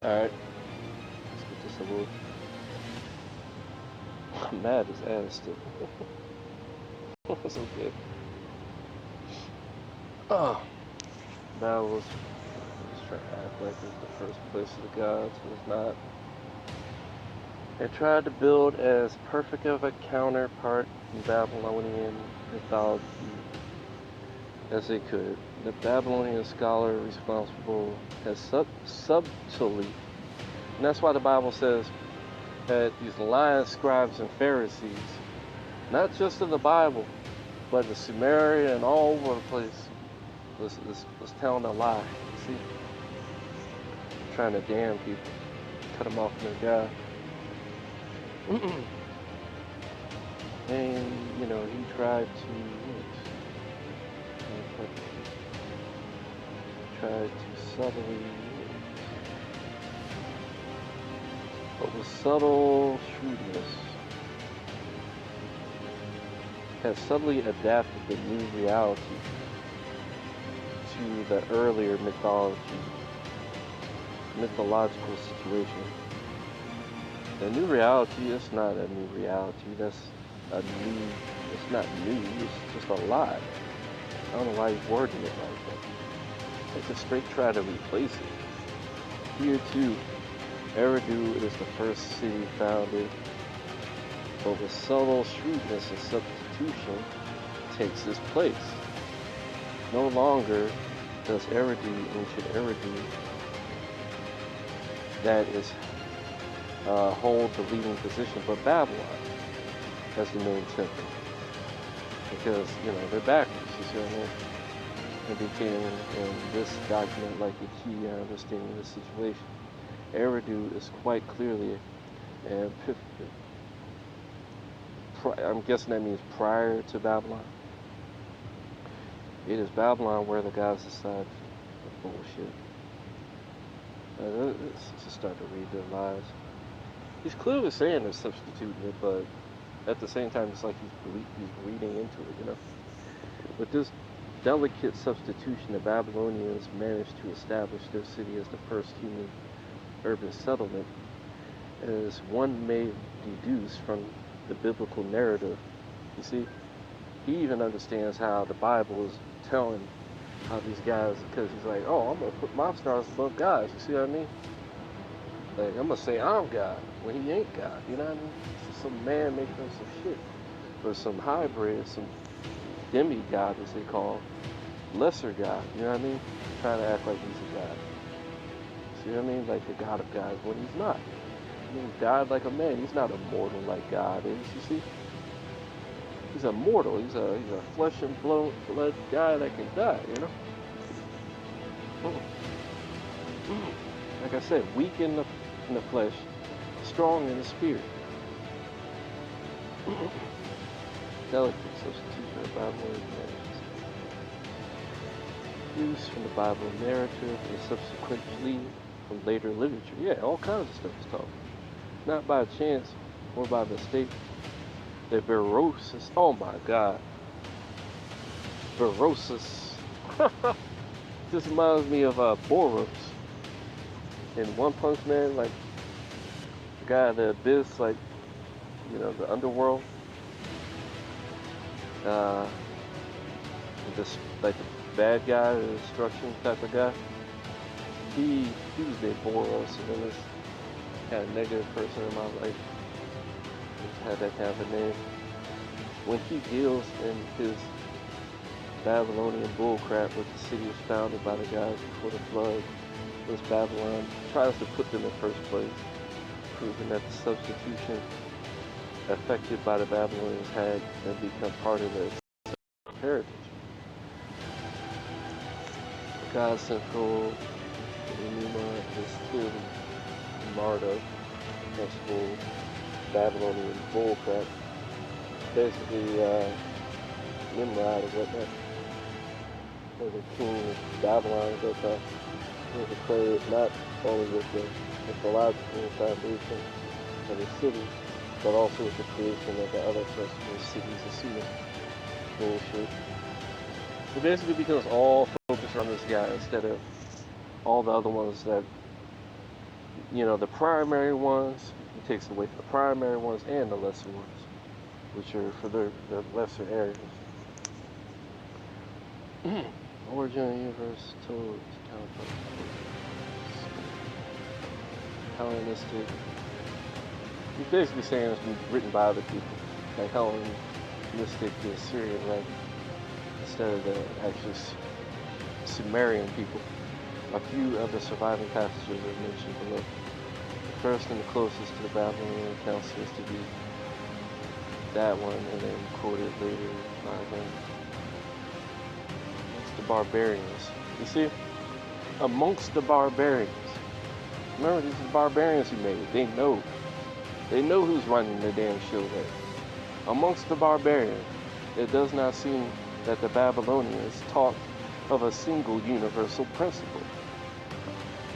Alright, let's get this over with. I'm mad as ass still. It's okay. Oh, Babylon's just trying to act like it's the first place of the gods. It's not. They tried to build as perfect of a counterpart in Babylonian mythology as they could. The Babylonian scholar responsible has subtly, and that's why the Bible says that these lying scribes and Pharisees, not just in the Bible, but in Samaria and all over the place, was telling a lie. See, trying to damn people, cut them off from their God. And you know, he tried to subtly, but with subtle shrewdness, has subtly adapted the new reality to the earlier mythological situation. The new reality is not a new reality. It's not new, it's just a lie. I don't know why he's wording it like that. It's a straight try to replace it. Here too, Eridu is the first city founded, but with subtle shrewdness and substitution takes its place. No longer does ancient Eridu, that is hold the leading position, but Babylon as the main temple. Because, you know, they're backwards, you see what I mean? It became in this document like a key understanding of the situation. Eridu is quite clearly, and I'm guessing that means prior to Babylon. It is Babylon where the gods decide the bullshit. Let's just start to read their lies. He's clearly saying they're substituting it, but at the same time, it's like he's reading into it, you know. With this delicate substitution, the Babylonians managed to establish their city as the first human urban settlement, as one may deduce from the biblical narrative. You see, he even understands how the Bible is telling how these guys, because he's like, oh, I'm going to put my stars above God's. You see what I mean? Like, I'm going to say I'm God when he ain't God. You know what I mean? It's just some man making up some shit. Or some hybrid, some demigod, as they call, lesser God. You know what I mean? Trying to act like he's a God. See what I mean? Like the God of gods when he's not. I mean, God like a man. He's not immortal like God is. You see? He's immortal. He's a flesh and blood guy that can die. You know? Like I said, weak in the flesh, strong in the spirit. Delicate substitution of Babylonian narratives. Use from the Bible narrative and subsequently from later literature. Yeah, all kinds of stuff is taught. Not by chance or by mistake. The Berosus, oh my God. Berosus. This reminds me of Boros in One Punch Man, like the guy in the abyss, like, you know, the underworld. Just like the bad guy, the destruction type of guy. He was named Boros, and then this kind of negative person in my life just had that kind of a name. When he deals in his Babylonian bullcrap with the city was founded by the guys before the flood, this Babylon tries to put them in first place, proving that the substitution affected by the Babylonians had become part of their heritage. God's central Enuma is clearly Marta, principal Babylonian bullcrap. Basically, Nimrod or whatnot, or the king of Babylon at that time, was accredited not only with the mythological foundation of the city, but also with the creation of the other principal cities of Sumer. Bullshit. It basically becomes all focused on this guy instead of all the other ones that the primary ones. He takes away from the primary ones and the lesser ones, which are for the lesser areas. Origin of the universe told Hellenistic. He's basically saying it's been written by other people, like Hellenistic, the Assyrian writing, instead of the actually Sumerian people. A few of the surviving passages are mentioned below. The first and the closest to the Babylonian account seems to be that one, and then quoted later by them. Amongst the barbarians. You see? Amongst the barbarians. Remember, these are the barbarians who made it. They know. They know who's running the damn show there. Amongst the barbarians, it does not seem that the Babylonians taught of a single universal principle.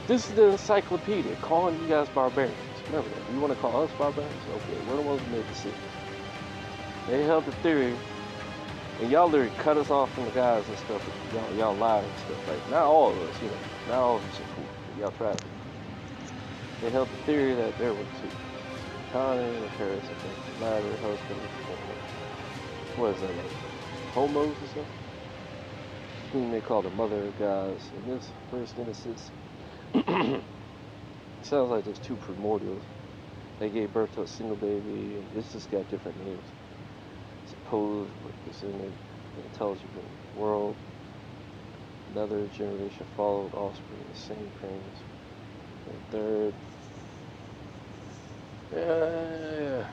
This is the encyclopedia calling you guys barbarians. Remember that. You want to call us barbarians? Okay, we're the ones who made the decision. They held the theory, and y'all literally cut us off from the guys and stuff. Y'all lied and stuff. Like, not all of us, not all of us are cool. Y'all tried it. They held the theory that there were two. Connie and Paris, I think. Matter, husband, what is that like? Homos or something? Whom they call the mother of gods. In this first Genesis, sounds like there's two primordials. They gave birth to a single baby, and it's just got different names. Suppose it's in the intelligent world. Another generation followed offspring of the same parents. And third, a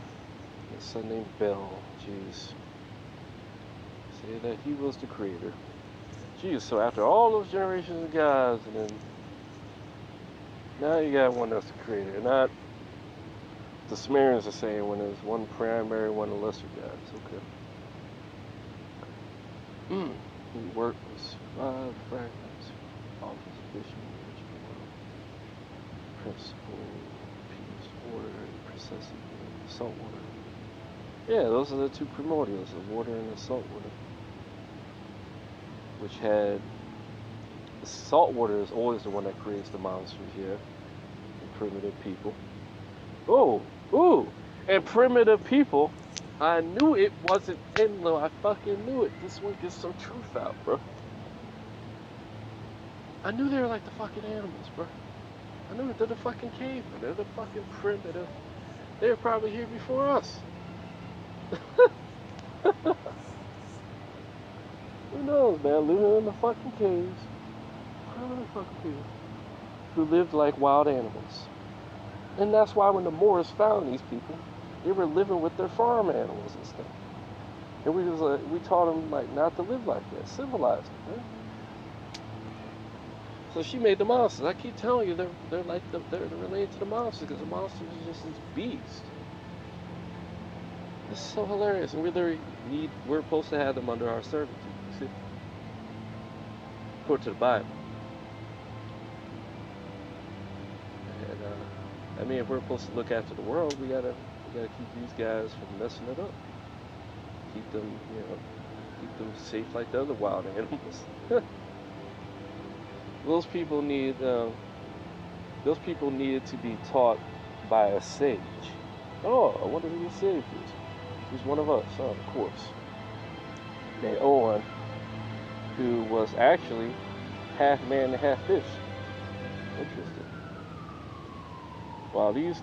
son named Bel. Jeez. Say that he was the creator. Jeez, so after all those generations of gods, and then now you got one that's the creator. Not the Sumerians are saying when there's one primary, one a lesser gods. Okay. He worked with 5 fragments. Office, vision, principle, peace, order, processing, salt water. Yeah, those are the two primordials, the water and the salt water. Which had the salt water is always the one that creates the monsters, yeah. And primitive people. And primitive people. I knew it wasn't Enlo. I fucking knew it. This one gets some truth out, bro. I knew they were like the fucking animals, bro. I knew it. They're the fucking cavemen. They're the fucking primitive. They were probably here before us. Who knows, man? Living in the fucking caves. Primitive fucking people who lived like wild animals. And that's why when the Moors found these people, they were living with their farm animals and stuff. And we taught them like not to live like that, civilized them, man. So she made the monsters. I keep telling you, they're related to the monsters because the monsters are just this beast. It's so hilarious, and we're supposed to have them under our servitude. See, according to the Bible. And I mean, if we're supposed to look after the world, we gotta keep these guys from messing it up. Keep them, keep them safe like the other wild animals. Those people needed to be taught by a sage. Oh, I wonder who the sage is. He's one of us, of course. Named Owen, who was actually half man and half fish. Interesting. Wow, these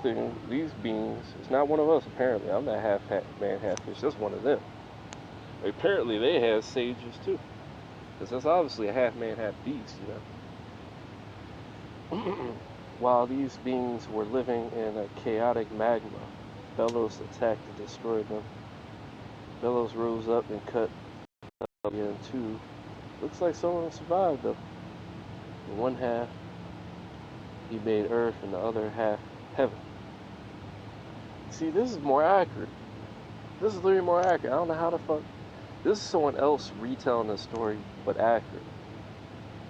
beings, it's not one of us apparently. I'm not half man, half fish. That's one of them. Apparently they have sages too. Because that's obviously a half man, half beast, While these beings were living in a chaotic magma, Bellows attacked and destroyed them. Bellows rose up and cut in two. Looks like someone survived though. In one half, he made earth, and the other half, heaven. See, this is more accurate. This is literally more accurate. I don't know how the fuck. This is someone else retelling the story, but accurate.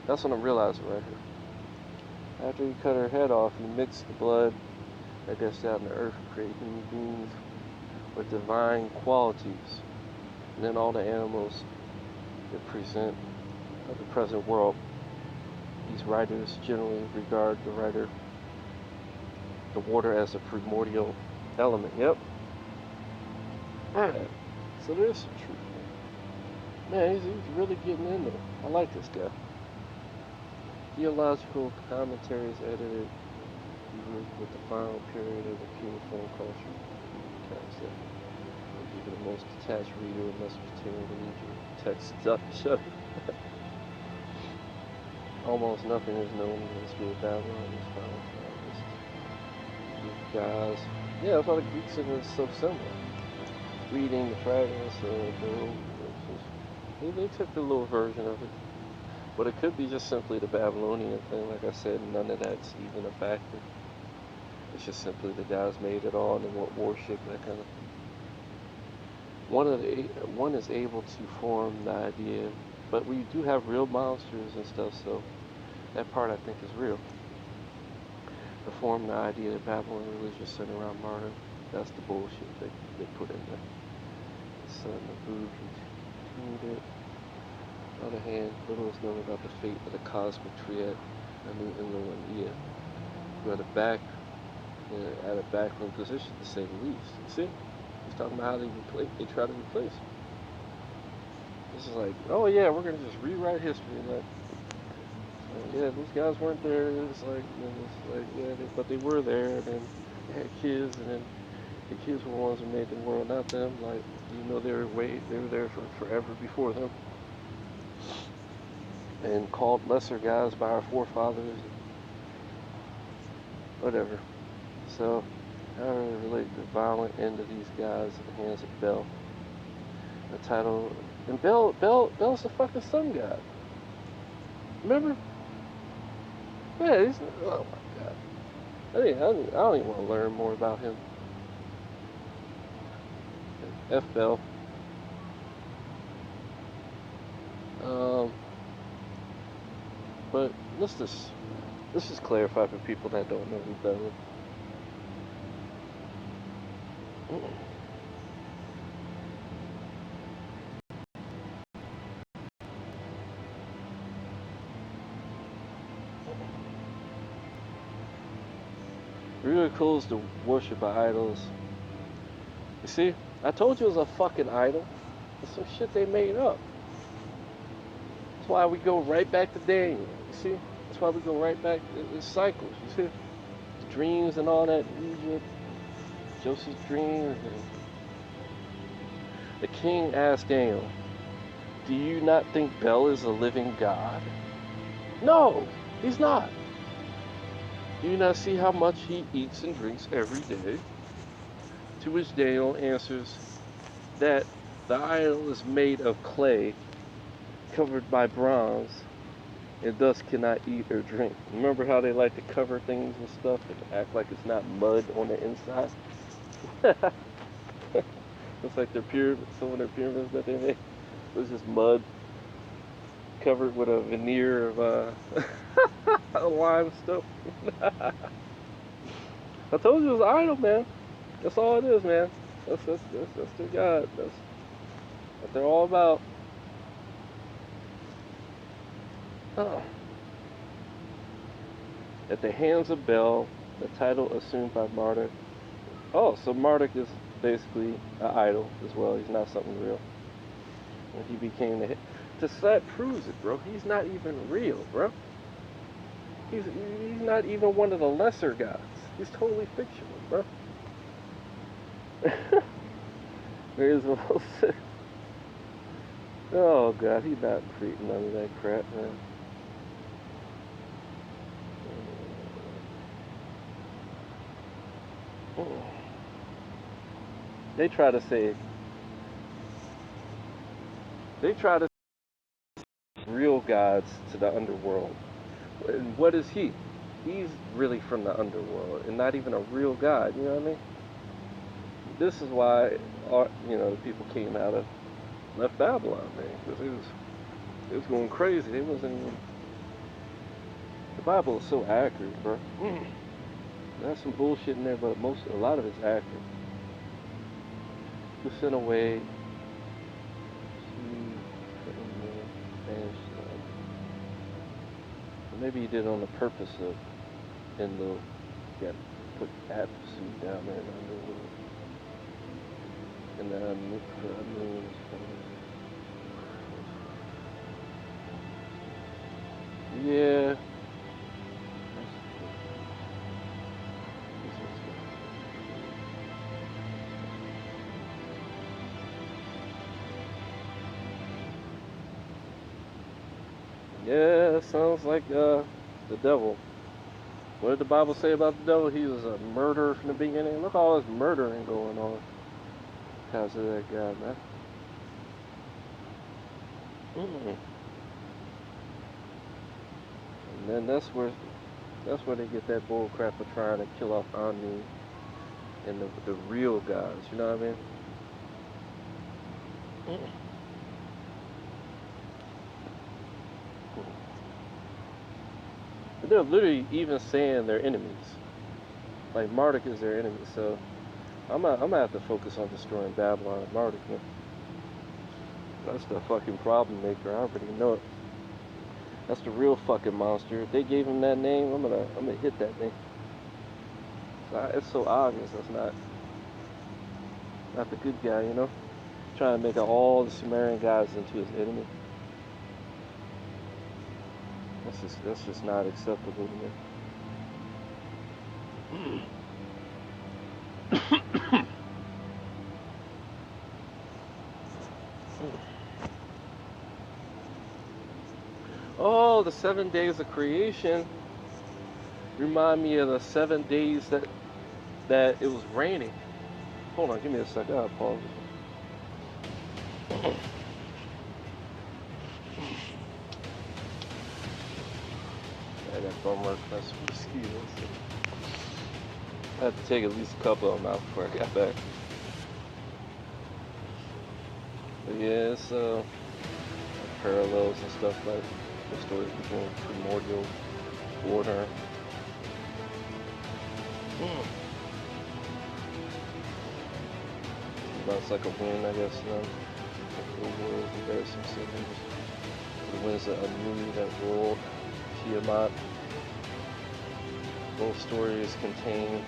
That's what I'm realizing right here. After he cut her head off, he mixed the blood, I guess, down to earth to create human beings with divine qualities. And then all the animals that present of the present world. These writers generally regard the writer the water as a primordial element. Yep. Alright. So there's some truth there. Man, he's really getting in there. I like this guy. Theological commentaries edited with the final period of the cuneiform culture. Concept. Even the most detached reader of Mesopotamian Egypt text shut. Almost nothing is known in the history of Babylon in this final list. These guys, yeah, that's why the Greeks are so similar. Reading the fragments, they took a little version of it. But it could be just simply the Babylonian thing. Like I said, none of that's even a factor. It's just simply the guys made it all and they want worship, that kind of thing. One is able to form the idea, but we do have real monsters and stuff, so that part I think is real. To form the idea that Babylon religion centered around Marduk, that's the bullshit they put in there. The son of Booth continued it. On the other hand, little is known about the fate of the cosmic triad, Anu, Enlil, and Ea, who had at a backroom position, to say the least. You see? He's talking about how they try to replace him. This is like, oh yeah, we're gonna just rewrite history. Like, yeah, those guys weren't there. It's like, yeah, but they were there, and then they had kids, and then the kids were the ones who made the world, not them. Like, you know, they were there for forever before them, and called lesser guys by our forefathers, whatever. So, how do I relate the violent end of these guys at the hands of Bel? The title, and Bel's the fucking sun god. Remember? Yeah, he's, oh my god. I don't even want to learn more about him. F Bel. But let's just clarify for people that don't know who Bel is. Really cool is the worship of idols. You see, I told you it was a fucking idol. It's some shit they made up. That's why we go right back to Daniel. You see, that's why we go right back. It's cycles. You see, the dreams and all that in Egypt, Joseph's dreams. And the king asked Daniel, "Do you not think Bel is a living god?" No, he's not. Do you not see how much he eats and drinks every day? To which Daniel answers that the idol is made of clay, covered by bronze, and thus cannot eat or drink. Remember how they like to cover things and stuff and act like it's not mud on the inside? It's like their pyramids, some of their pyramids that they made was just mud covered with a veneer of lime stuff. I told you it was an idol, man. That's all it is, man. That's their God. That's what they're all about. Oh. At the hands of Bel, the title assumed by Marduk. Oh, so Marduk is basically an idol as well. He's not something real. When he became the that proves it, bro. He's not even real, bro. He's not even one of the lesser gods. He's totally fictional, bro. There's oh god, he's not creating none of that crap, man. They try to real gods to the underworld. And what is he? He's really from the underworld and not even a real god, you know what I mean? This is why, the people came out of, left Babylon, man, because it was going crazy. It wasn't even, the Bible is so accurate, bro. There's some bullshit in there, but a lot of it's accurate. Who sent away maybe he did it on the purpose of Enlil. Yeah. put absolute down there and then I mean, yeah. Yeah, sounds like the devil. What did the Bible say about the devil? He was a murderer from the beginning. Look at all this murdering going on because of that guy, man. And then that's where they get that bull crap of trying to kill off Omni and the real guys. You know what I mean? But they're literally even saying they're enemies. Like Marduk is their enemy, so I'm gonna have to focus on destroying Babylon and Marduk, man. That's the fucking problem maker. I already know it. That's the real fucking monster. If they gave him that name, I'm gonna hit that name. It's so obvious that's not the good guy, you know? Trying to make all the Sumerian guys into his enemy. That's just not acceptable to me. Oh, the 7 days of creation remind me of the 7 days that it was raining. Hold on, give me a second. I'll pause. I got bummer that's mosquitoes. I had to take at least a couple of them out before I got back. But yeah, it's parallels and stuff like the stories between primordial water. It's like a wind, I guess. The words and various symbols. The winds that Anu that ruled Tiamat. Both stories contain.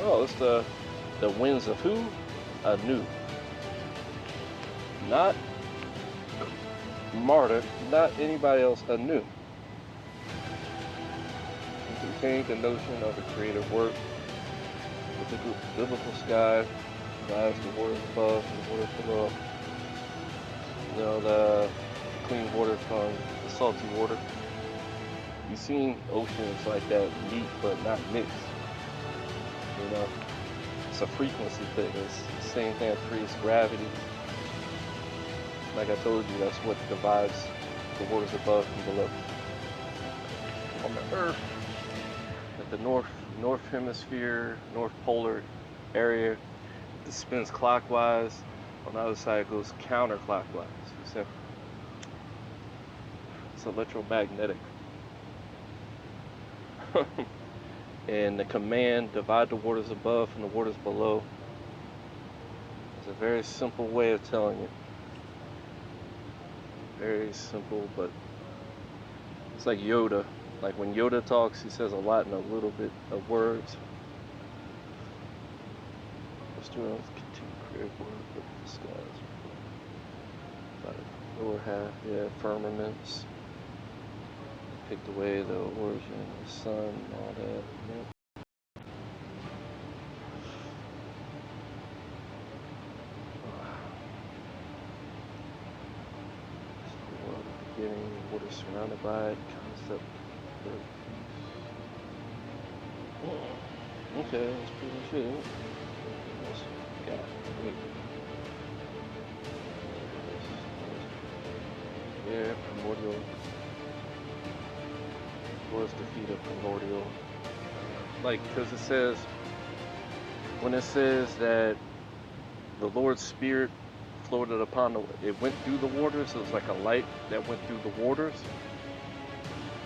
Oh, it's the winds of who? Anu. Not Marduk, not anybody else. Anu. It contains the notion of a creative work with the biblical sky, as the waters above and the waters below. You know, the clean water from the salty water. You've seen oceans like that meet but not mix. You know, it's a frequency thing. It's the same thing that creates gravity. Like I told you, that's what divides the waters above and below. On the Earth, at the north hemisphere, north polar area, it spins clockwise. On the other side, it goes counterclockwise. You see? It's electromagnetic. And the command, divide the waters above from the waters below, is a very simple way of telling it. Very simple, but it's like Yoda. Like when Yoda talks, he says a lot in a little bit of words. Let's do it. Continue creative work with the skies. By the lower half, yeah, firmaments. Picked away the origin of the sun and all that. Yeah. Beginning, water surrounded by it, concept for peace. Okay, that's pretty much it. Got it. Yeah, primordial. What's the feet of primordial? Like, because it says, when it says that the Lord's Spirit floated upon it went through the waters. It was like a light that went through the waters,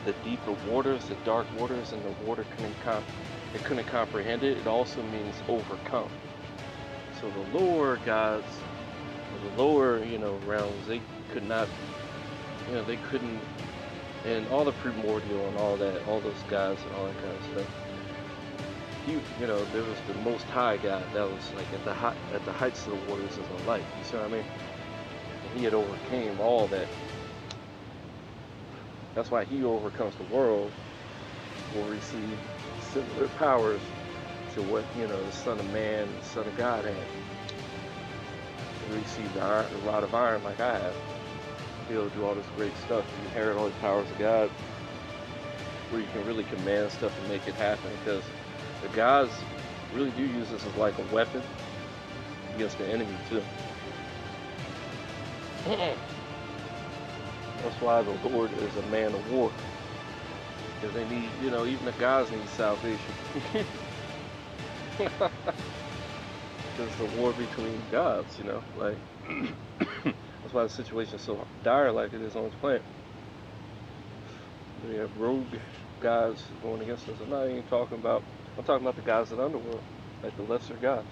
the deeper waters, the dark waters, and the water couldn't comprehend it. It also means overcome. So the lower gods, or the lower realms, they could not, they couldn't, and all the primordial and all that, all those gods and all that kind of stuff, there was the Most High God that was like at the heights of the waters of the light. You see what I mean? And he had overcame all that. That's why he overcomes the world will receive similar powers to what the Son of Man, the Son of God had. He received the rod of iron like I have. He'll do all this great stuff. You inherit all the powers of God, where you can really command stuff and make it happen. Because the gods really do use this as like a weapon against the enemy too. That's why the Lord is a man of war. Because they need, even the gods need salvation. Because the war between gods, like that's why the situation is so dire like it is on this planet. We have rogue gods going against us. I'm talking about the gods of the underworld, like the lesser gods.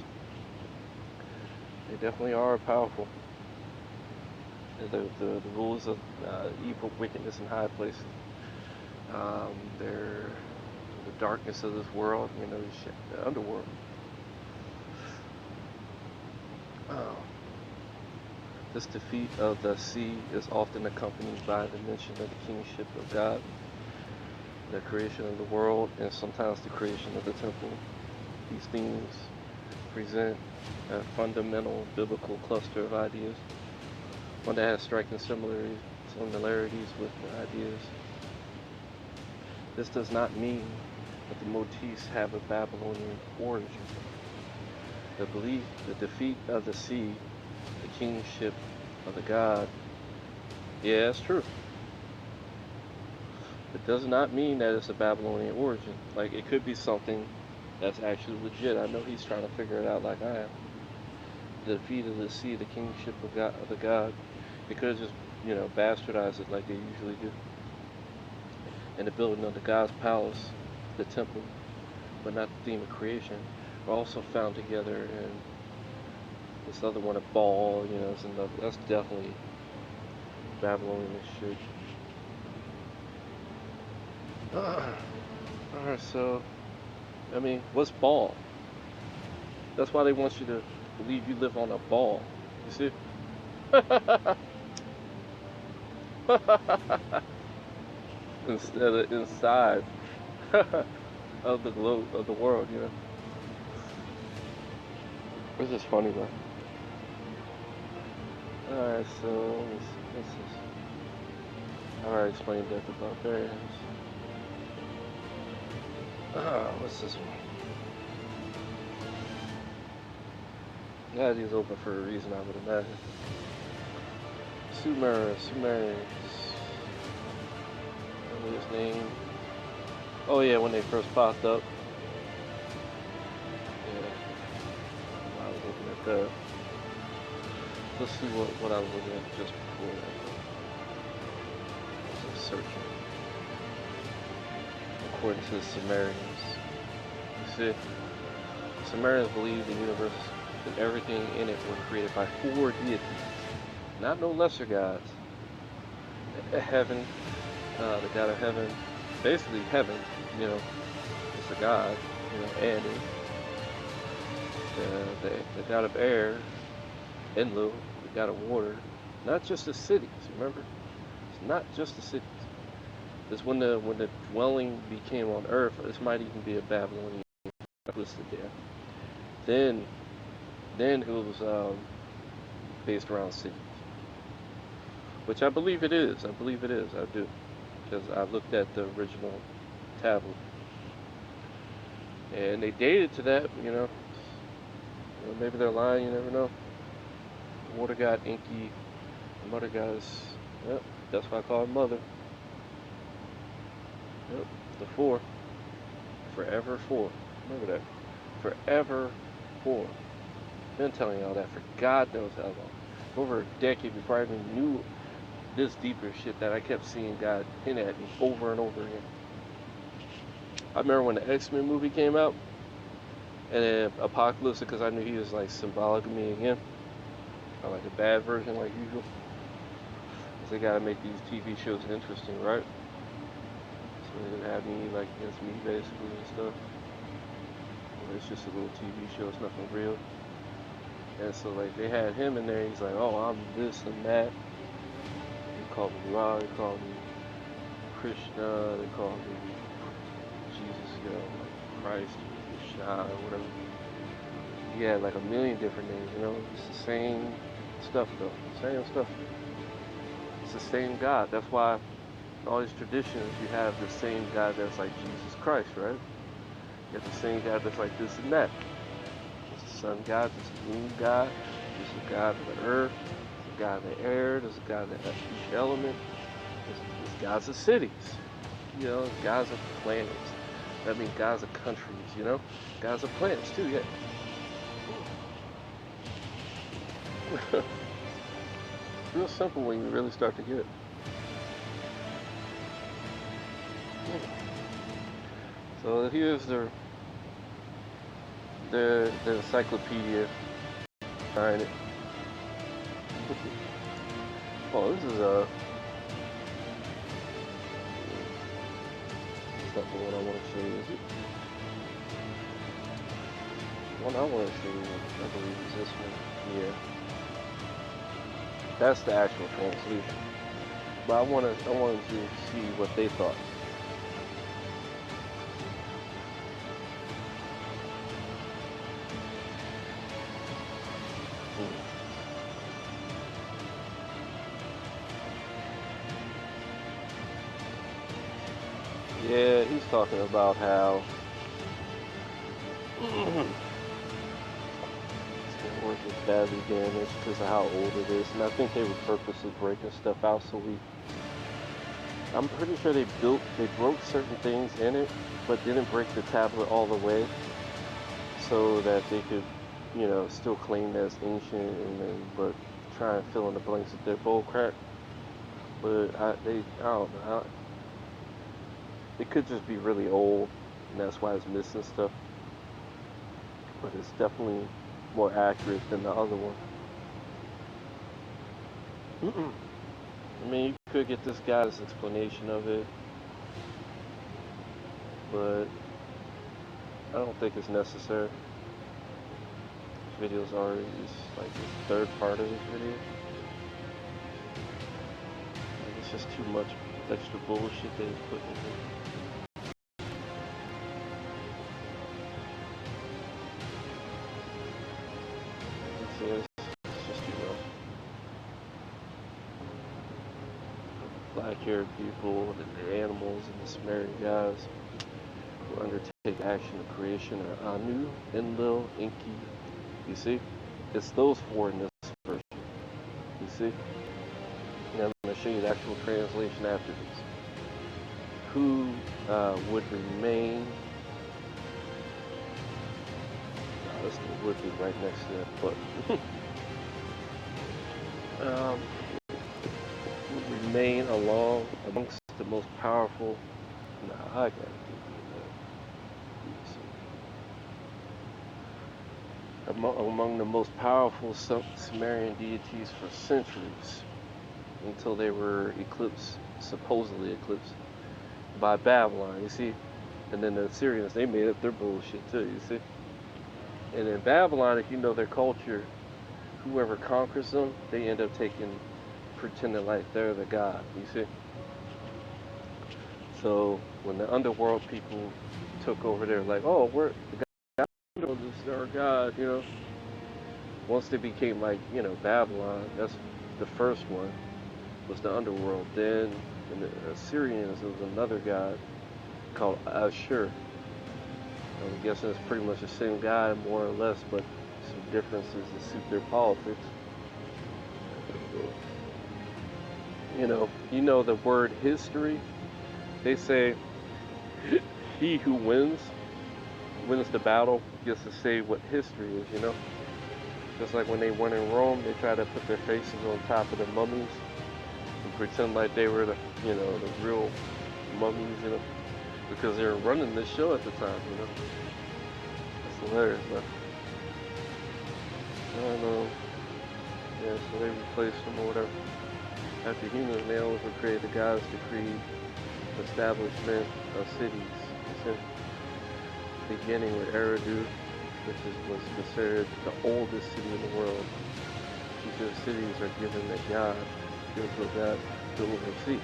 They definitely are powerful. The rulers of evil, wickedness in high places. They're the darkness of this world, the underworld. This defeat of the sea is often accompanied by the mention of the kingship of God, the creation of the world, and sometimes the creation of the temple. These themes present a fundamental biblical cluster of ideas, one that has striking similarities with the ideas. This does not mean that the motifs have a Babylonian origin. The belief, the defeat of the sea, the kingship of the God, yeah, that's true. It does not mean that it's a Babylonian origin. Like, it could be something that's actually legit. I know he's trying to figure it out like I am. The defeat of the sea, the kingship of the God. They could have just, bastardized it like they usually do. And the building of the God's palace, the temple, but not the theme of creation, are also found together in this other one, a ball, that's definitely Babylonian shit. Alright, so, what's ball? That's why they want you to believe you live on a ball. You see? Instead of inside of the globe, of the world, This is funny, though. Alright, so, this is... I already explained that to barbarians. What's this one? Yeah, he's open for a reason, I would imagine. Sumerians. Remember his name? Oh yeah, when they first popped up. Yeah. I was looking at that. Let's see what I was looking at just before that. I was searching. According to the Sumerians. You see, Sumerians believe the universe and everything in it were created by 4 deities. Not no lesser gods. Heaven, the god of heaven, basically heaven, is the god, and the god of air, Enlil, the god of water. Not just the cities, remember? It's not just the cities. It's when the dwelling became on earth, this might even be a Babylonian listed there. Then it was based around cities. Which I believe it is. I do. Because I looked at the original tablet. And they dated to that, maybe they're lying, you never know. The water god Enki, the mother goddess, yep, that's why I call her mother. Yep, the 4. Forever 4. Remember that. Forever 4. Been telling y'all that for God knows how long. Over a decade before I even knew this deeper shit that I kept seeing God hint at me over and over again. I remember when the X-Men movie came out, and then Apocalypse, because I knew he was like symbolic of me again, or like a bad version like usual. Because they gotta make these TV shows interesting, right? So they would have me like against me basically and stuff. It's just a little TV show. It's nothing real. And so like they had him in there. He's like, oh, I'm this and that. They called me Ra. They called me Krishna. They called me Jesus, like Christ, Krishna, or whatever. He had like a million different names. It's the same stuff though. Same stuff. It's the same God. That's why in all these traditions you have the same God that's like Jesus Christ, right? You have the same God that's like this and that. There's the sun God, there's the moon God, there's the God of the earth, there's the God of the air, there's the God of each element, there's gods of cities, gods of planets. That means gods of countries, gods of planets too, yeah. Real simple when you really start to get it. So here's the encyclopedia behind it. Oh, this is it's not the one I want to show you, is it? The one I want to show you, I believe, is this one. Yeah. That's the actual translation. But I wanted to see what they thought. Yeah, he's talking about how it's gonna work with badly damaged because of how old it is, and I think they were purposely breaking stuff out so I'm pretty sure they broke certain things in it, but didn't break the tablet all the way, so that they could, still claim that it's ancient, but try and fill in the blanks with their bull crap. But I don't know. It could just be really old, and that's why it's missing stuff. But it's definitely more accurate than the other one. I mean, you could get this guy's explanation of it, but I don't think it's necessary. This video's already like the third part of this video. Like, it's just too much extra bullshit they put in here. It's just black-haired people, the animals, and the Sumerian gods who undertake action of creation are Anu, Enlil, Enki. You see? It's those four in this version. You see? Now I'm going to show you the actual translation after this. Who would remain... This would be right next to that, but would remain amongst the most powerful. Nah, I gotta do that. Among the most powerful Sumerian deities for centuries, until they were supposedly eclipsed by Babylon. You see, and then the Assyrians, they made up their bullshit too. You see. And in Babylon, if you know their culture, whoever conquers them, they end up pretending like they're the god, you see? So when the underworld people took over, they're like, oh, we're the god, this is our god, Once they became like, Babylon, that's the first one, was the underworld. Then in the Assyrians, there was another god called Ashur. I'm guessing it's pretty much the same guy, more or less, but some differences to suit their politics. You know the word history? They say he who wins the battle gets to say what history is, Just like when they went in Rome, they tried to put their faces on top of the mummies and pretend like they were the real mummies, because they were running this show at the time, That's hilarious, but I don't know. Yeah, so they replaced them or whatever. After humans, they always would create the gods to create establishment of cities. beginning with Eridu, which was considered the oldest city in the world. Future cities are given to God, given to God to oversee,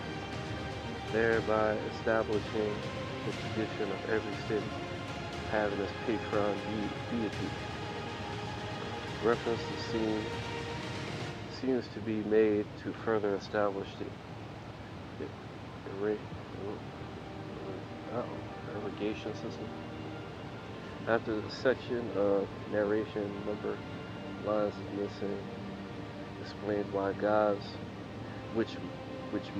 thereby establishing the tradition of every city having its patron deity. Reference seems to be made to further establish the irrigation system. After the section of narration, number lines is missing, explained why gods, which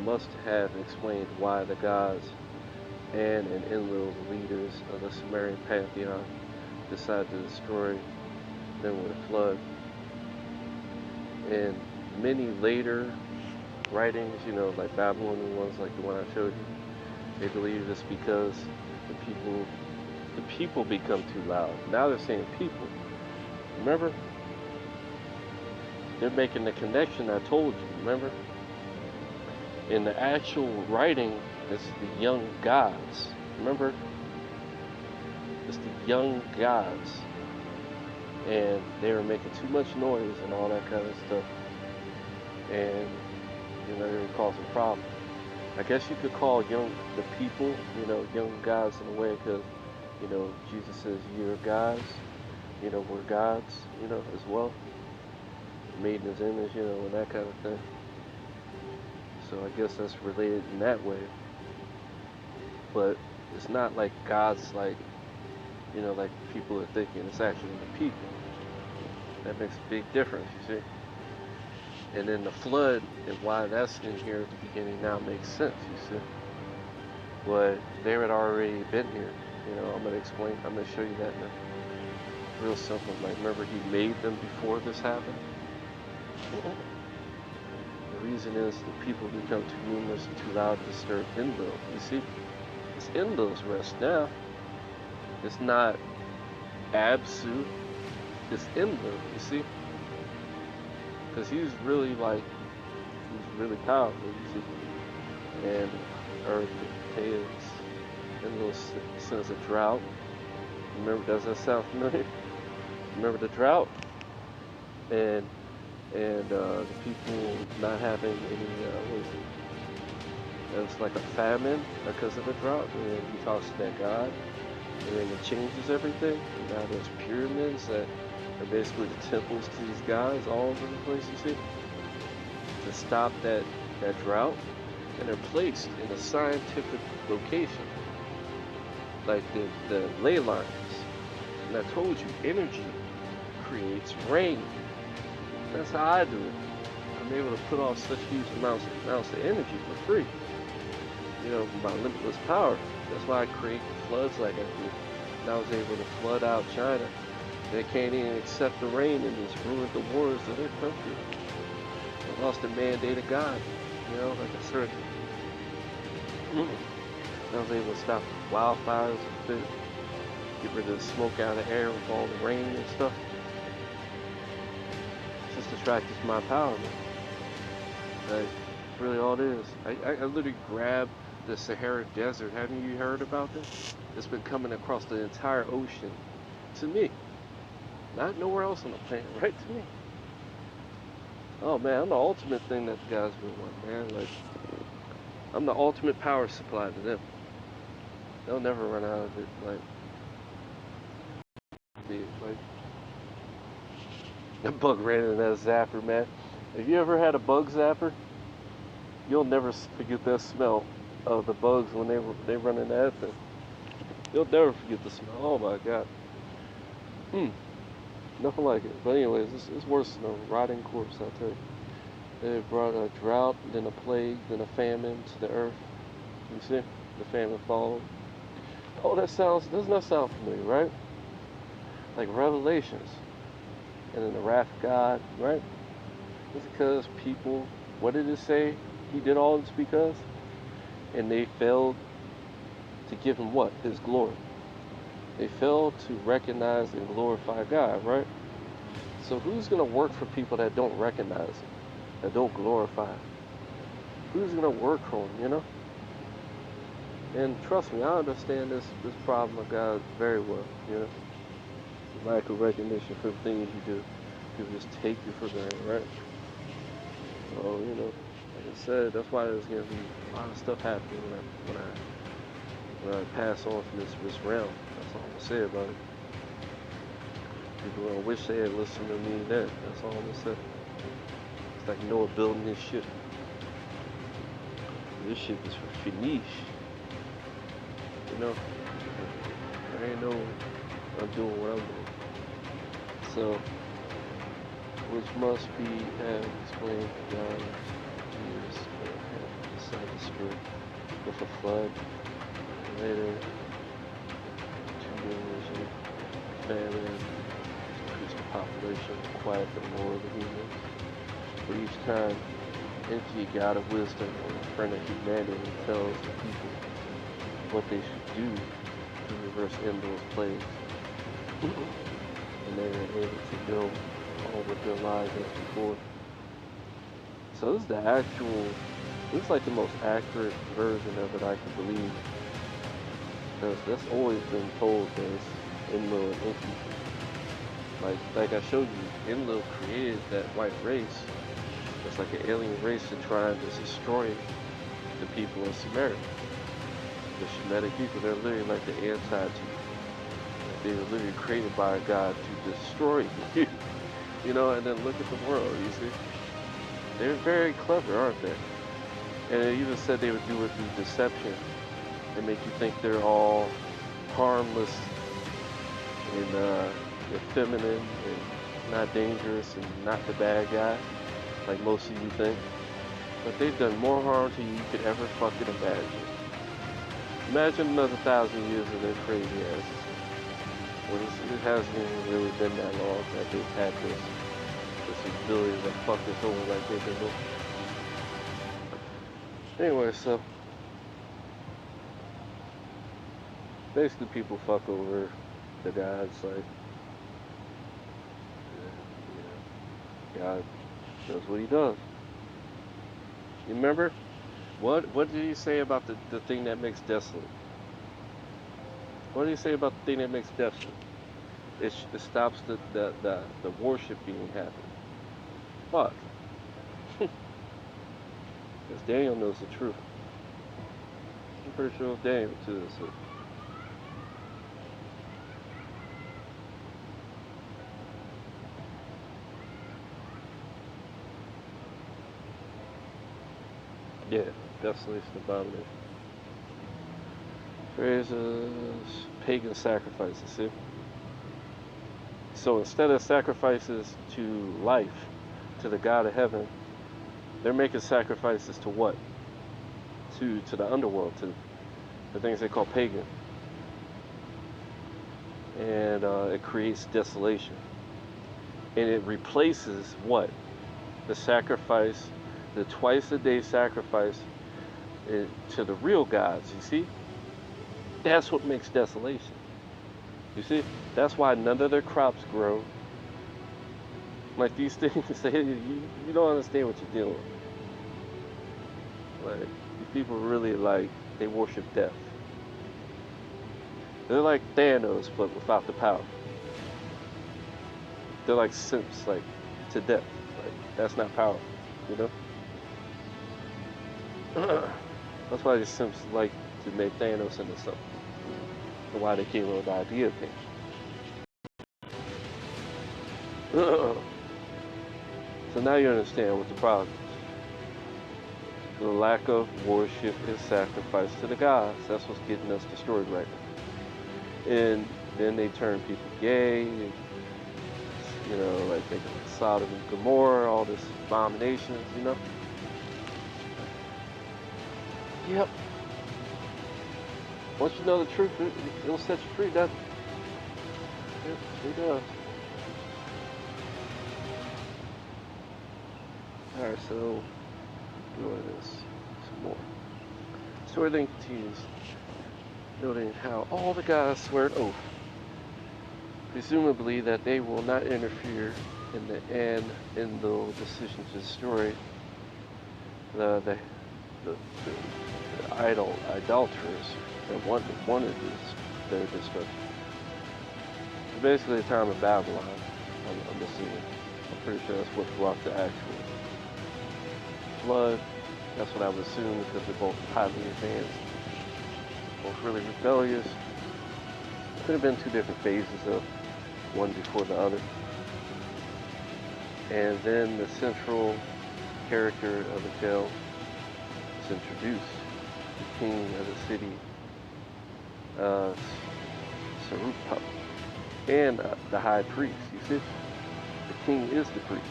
must have explained why the gods and Enlil's leaders of the Sumerian pantheon decided to destroy them with a flood. And many later writings, like Babylonian ones, like the one I showed you, they believe it's because the people become too loud. Now they're saying people. Remember? They're making the connection I told you, remember? In the actual writing, it's the young gods. Remember? It's the young gods. And they were making too much noise and all that kind of stuff. And, they were causing problems. I guess you could call the people, young gods in a way, because, Jesus says, you're gods, we're gods, as well. Made in his image, and that kind of thing. So I guess that's related in that way. But it's not like God's like people are thinking. It's actually the people. That makes a big difference, you see. And then the flood and why that's in here at the beginning now makes sense, you see. But they had already been here. I'm going to show you that in a real simple. Like, remember, he made them before this happened? The reason is the people become too numerous and too loud to disturb Enlil. You see, it's Enlil's rest now. It's not Absu. It's Enlil, you see. Because he's really powerful, you see. And Earth is Enlil sends a drought. Remember, does that sound familiar? Remember the drought? And the people not having any, it's like a famine because of the drought. And then he talks to that God, and then it changes everything. And now there's pyramids that are basically the temples to these guys all over the place, you see, to stop that drought. And they're placed in a scientific location, like the ley lines. And I told you, energy creates rain. That's how I do it. I'm able to put off such huge amounts of energy for free. My limitless power. That's why I create floods like I do. And I was able to flood out China. They can't even accept the rain and just ruined the waters of their country. They lost the mandate of God. Like I said. I was able to stop wildfires and shit. Get rid of the smoke out of the air with all the rain and stuff. Just to practice my power, man. Like, that's really all it is. I literally grabbed the Sahara Desert. Haven't you heard about this? It's been coming across the entire ocean to me. Not nowhere else on the planet, right to me. Oh man, I'm the ultimate thing that the guys would want, man. Like, I'm the ultimate power supply to them. They'll never run out of it. Like a bug ran into that zapper, man. Have you ever had a bug zapper? You'll never forget that smell of the bugs when they run into that thing. You'll never forget the smell. Oh my god. Nothing like it. But anyways, it's worse than a rotting corpse, I'll tell you. They brought a drought, then a plague, then a famine to the earth. You see? The famine followed. Oh, doesn't that sound familiar, right? Like Revelations. And then the wrath of God, right? It's because people, what did it say he did all this because? And they failed to give him what? His glory. They failed to recognize and glorify God, right? So who's going to work for people that don't recognize him, that don't glorify him? Who's going to work for him, And trust me, I understand this problem of God very well. You know, lack of recognition for the things you do. People just take you for granted, right? So, you know, like I said, that's why there's gonna be a lot of stuff happening when I pass on from this realm. That's all I'm gonna say about it. People gonna wish they had listened to me then. That's all I'm gonna say. It's like Noah building his ship. This ship is for finish. You know, there ain't no I'm doing what I'm doing. So, which must be explained to God Jesus beside the Spirit with a flood. And later, tribulation, famine, increase the population, quiet the more of the humans. But each time, empty God of wisdom or a friend of humanity tells the people what they should do to reverse end those plagues. And they are able to go on with their lives as before. So this is the actual, this is like the most accurate version of it I can believe. Because that's always been told as Enlil and Enki. Like I showed you, Enlil created that white race. It's like an alien race to try and destroy the people of Sumeria. The Shemitic people, they're literally like the anti-Jews. They were literally created by God to destroy you. You know, and then look at the world, you see. They're very clever, aren't they? And it even said they would do it through deception and make you think they're all harmless and feminine and not dangerous and not the bad guy, like most of you think. But they've done more harm to you you could ever fucking imagine. Imagine another 1,000 years of their crazy asses. Well, it hasn't even really been that long that they've had this ability to fuck us over like they've been doing. Anyway, so basically people fuck over the gods, like God does what he does. You remember? What did he say about the thing that makes desolate? What did he say about the thing that makes desolate? It stops the worship being happened. Fuck. Because Daniel knows the truth. I'm pretty sure it's Daniel too. So. Yeah, desolation, abomination. Phrases, pagan sacrifices, see? So instead of sacrifices to life, to the God of heaven, they're making sacrifices to what? To the underworld, to the things they call pagan. And it creates desolation. And it replaces what? The sacrifice, the twice a day sacrifice to the real gods, you see? That's what makes desolation. You see? That's why none of their crops grow. Like these things, you don't understand what you're dealing with. Like, these people really, like, they worship death. They're like Thanos, but without the power. They're like simps, like, to death. Like, that's not power, you know? That's why these simps like to make Thanos into something. And why they came up with the idea of things. So now you understand what the problem is. The lack of worship and sacrifice to the gods. That's what's getting us destroyed right now. And then they turn people gay. You know, like they Sodom and Gomorrah, all this abominations, you know. Yep. Once you know the truth, it'll set you free, doesn't it? It does. Alright, so doing this some more. Story then continues, noting how all the gods swear an oath, presumably that they will not interfere in the decision to destroy the idolaters that wanted their destruction. So basically, the time of Babylon, I'm assuming. I'm pretty sure that's what brought the actual flood. That's what I would assume because they're both highly advanced, both really rebellious. Could have been two different phases of one before the other. And then the central character of the tale is introduced. The king of the city, Zerubbabel, and the high priest. You see, the king is the priest.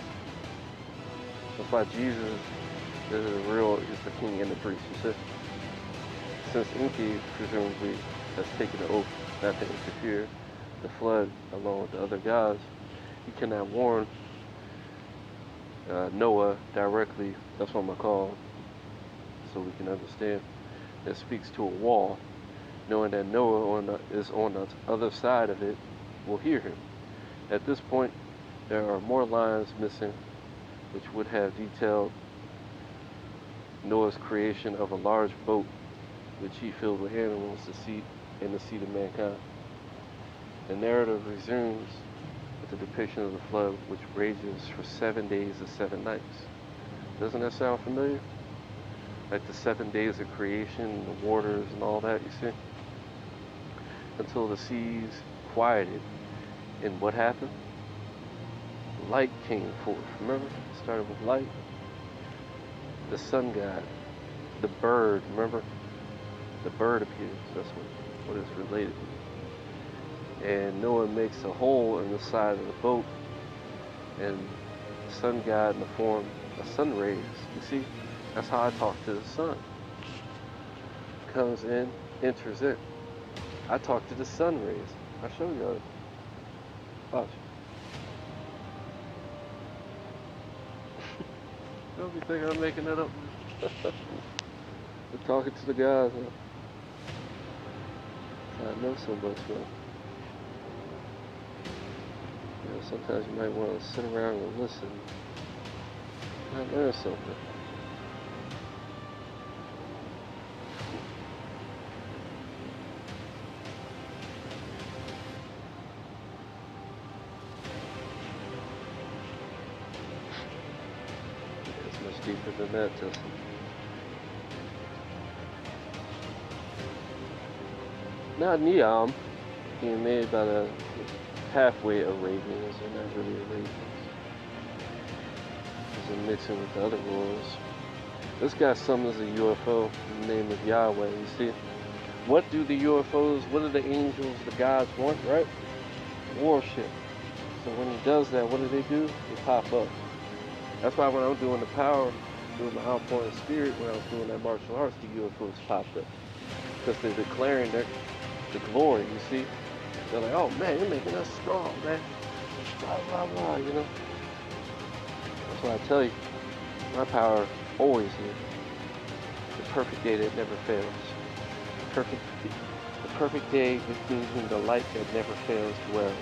That's why Jesus is the king and the priest. You see, since Enki presumably has taken the oath not to interfere the flood along with the other gods, he cannot warn Noah directly. That's what I'm gonna call him, so we can understand. That speaks to a wall, knowing that Noah is on the other side of it, will hear him. At this point, there are more lines missing, which would have detailed Noah's creation of a large boat, which he filled with animals to seed and the seed of mankind. The narrative resumes with the depiction of the flood, which rages for 7 days and 7 nights. Doesn't that sound familiar? Like the 7 days of creation, the waters and all that, you see? Until the seas quieted. And what happened? Light came forth. Remember? It started with light. The sun god, the bird, remember? The bird appears. That's what it's related to. And Noah makes a hole in the side of the boat, and the sun god in the form of sun rays. You see? That's how I talk to the sun. Comes in, enters in. I talk to the sun rays. I'll show you. Watch. Don't be thinking I'm making that up. I'm talking to the guys. I know so much, man. You know, sometimes you might want to sit around and listen. I learn something. It's much deeper than that, Justin. Now, Neom being made by the halfway Arabians, they're not really Arabians. It's a mixing with the other worlds. This guy summons a UFO in the name of Yahweh. You see, what do the UFOs, what do the angels, the gods want, right? Warship. So when he does that, what do? They pop up. That's why when I'm doing the power, doing my outpouring spirit, when I was doing that martial arts, the UFOs popped up. Because they're declaring the glory, you see? They're like, oh man, you're making us strong, man. Blah, blah, blah, you know? That's why I tell you, my power always here. The perfect day that never fails. The perfect day between whom the light that never fails dwells.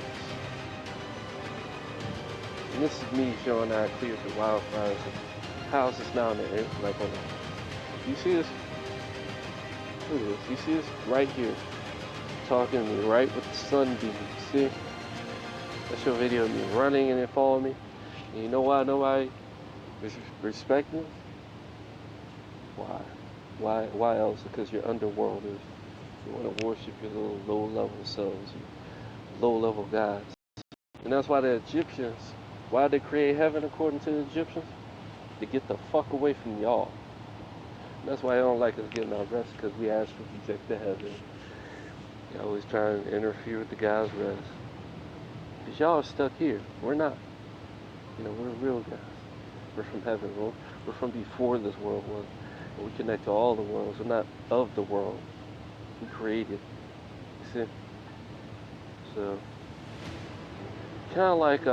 And this is me showing how I cleared the wildfires and houses now in the air, like on the, you see this? Look at this. You see this right here? Talking to me right with the sunbeams. See? That's your video of me running and it following me. And you know why nobody respect me? Why? Why else? Because you're underworlders. You want to worship your little low-level selves, low-level guys. And that's why the Egyptians, why did they create heaven according to the Egyptians? To get the fuck away from y'all. That's why I don't like us getting our rest, because we ask for rejected heaven. They always try to interfere with the guys' rest. Because y'all are stuck here. We're not. You know, we're real guys. We're from heaven. We're from before this world was. And we connect to all the worlds. We're not of the world. We created. You see? So, kind of like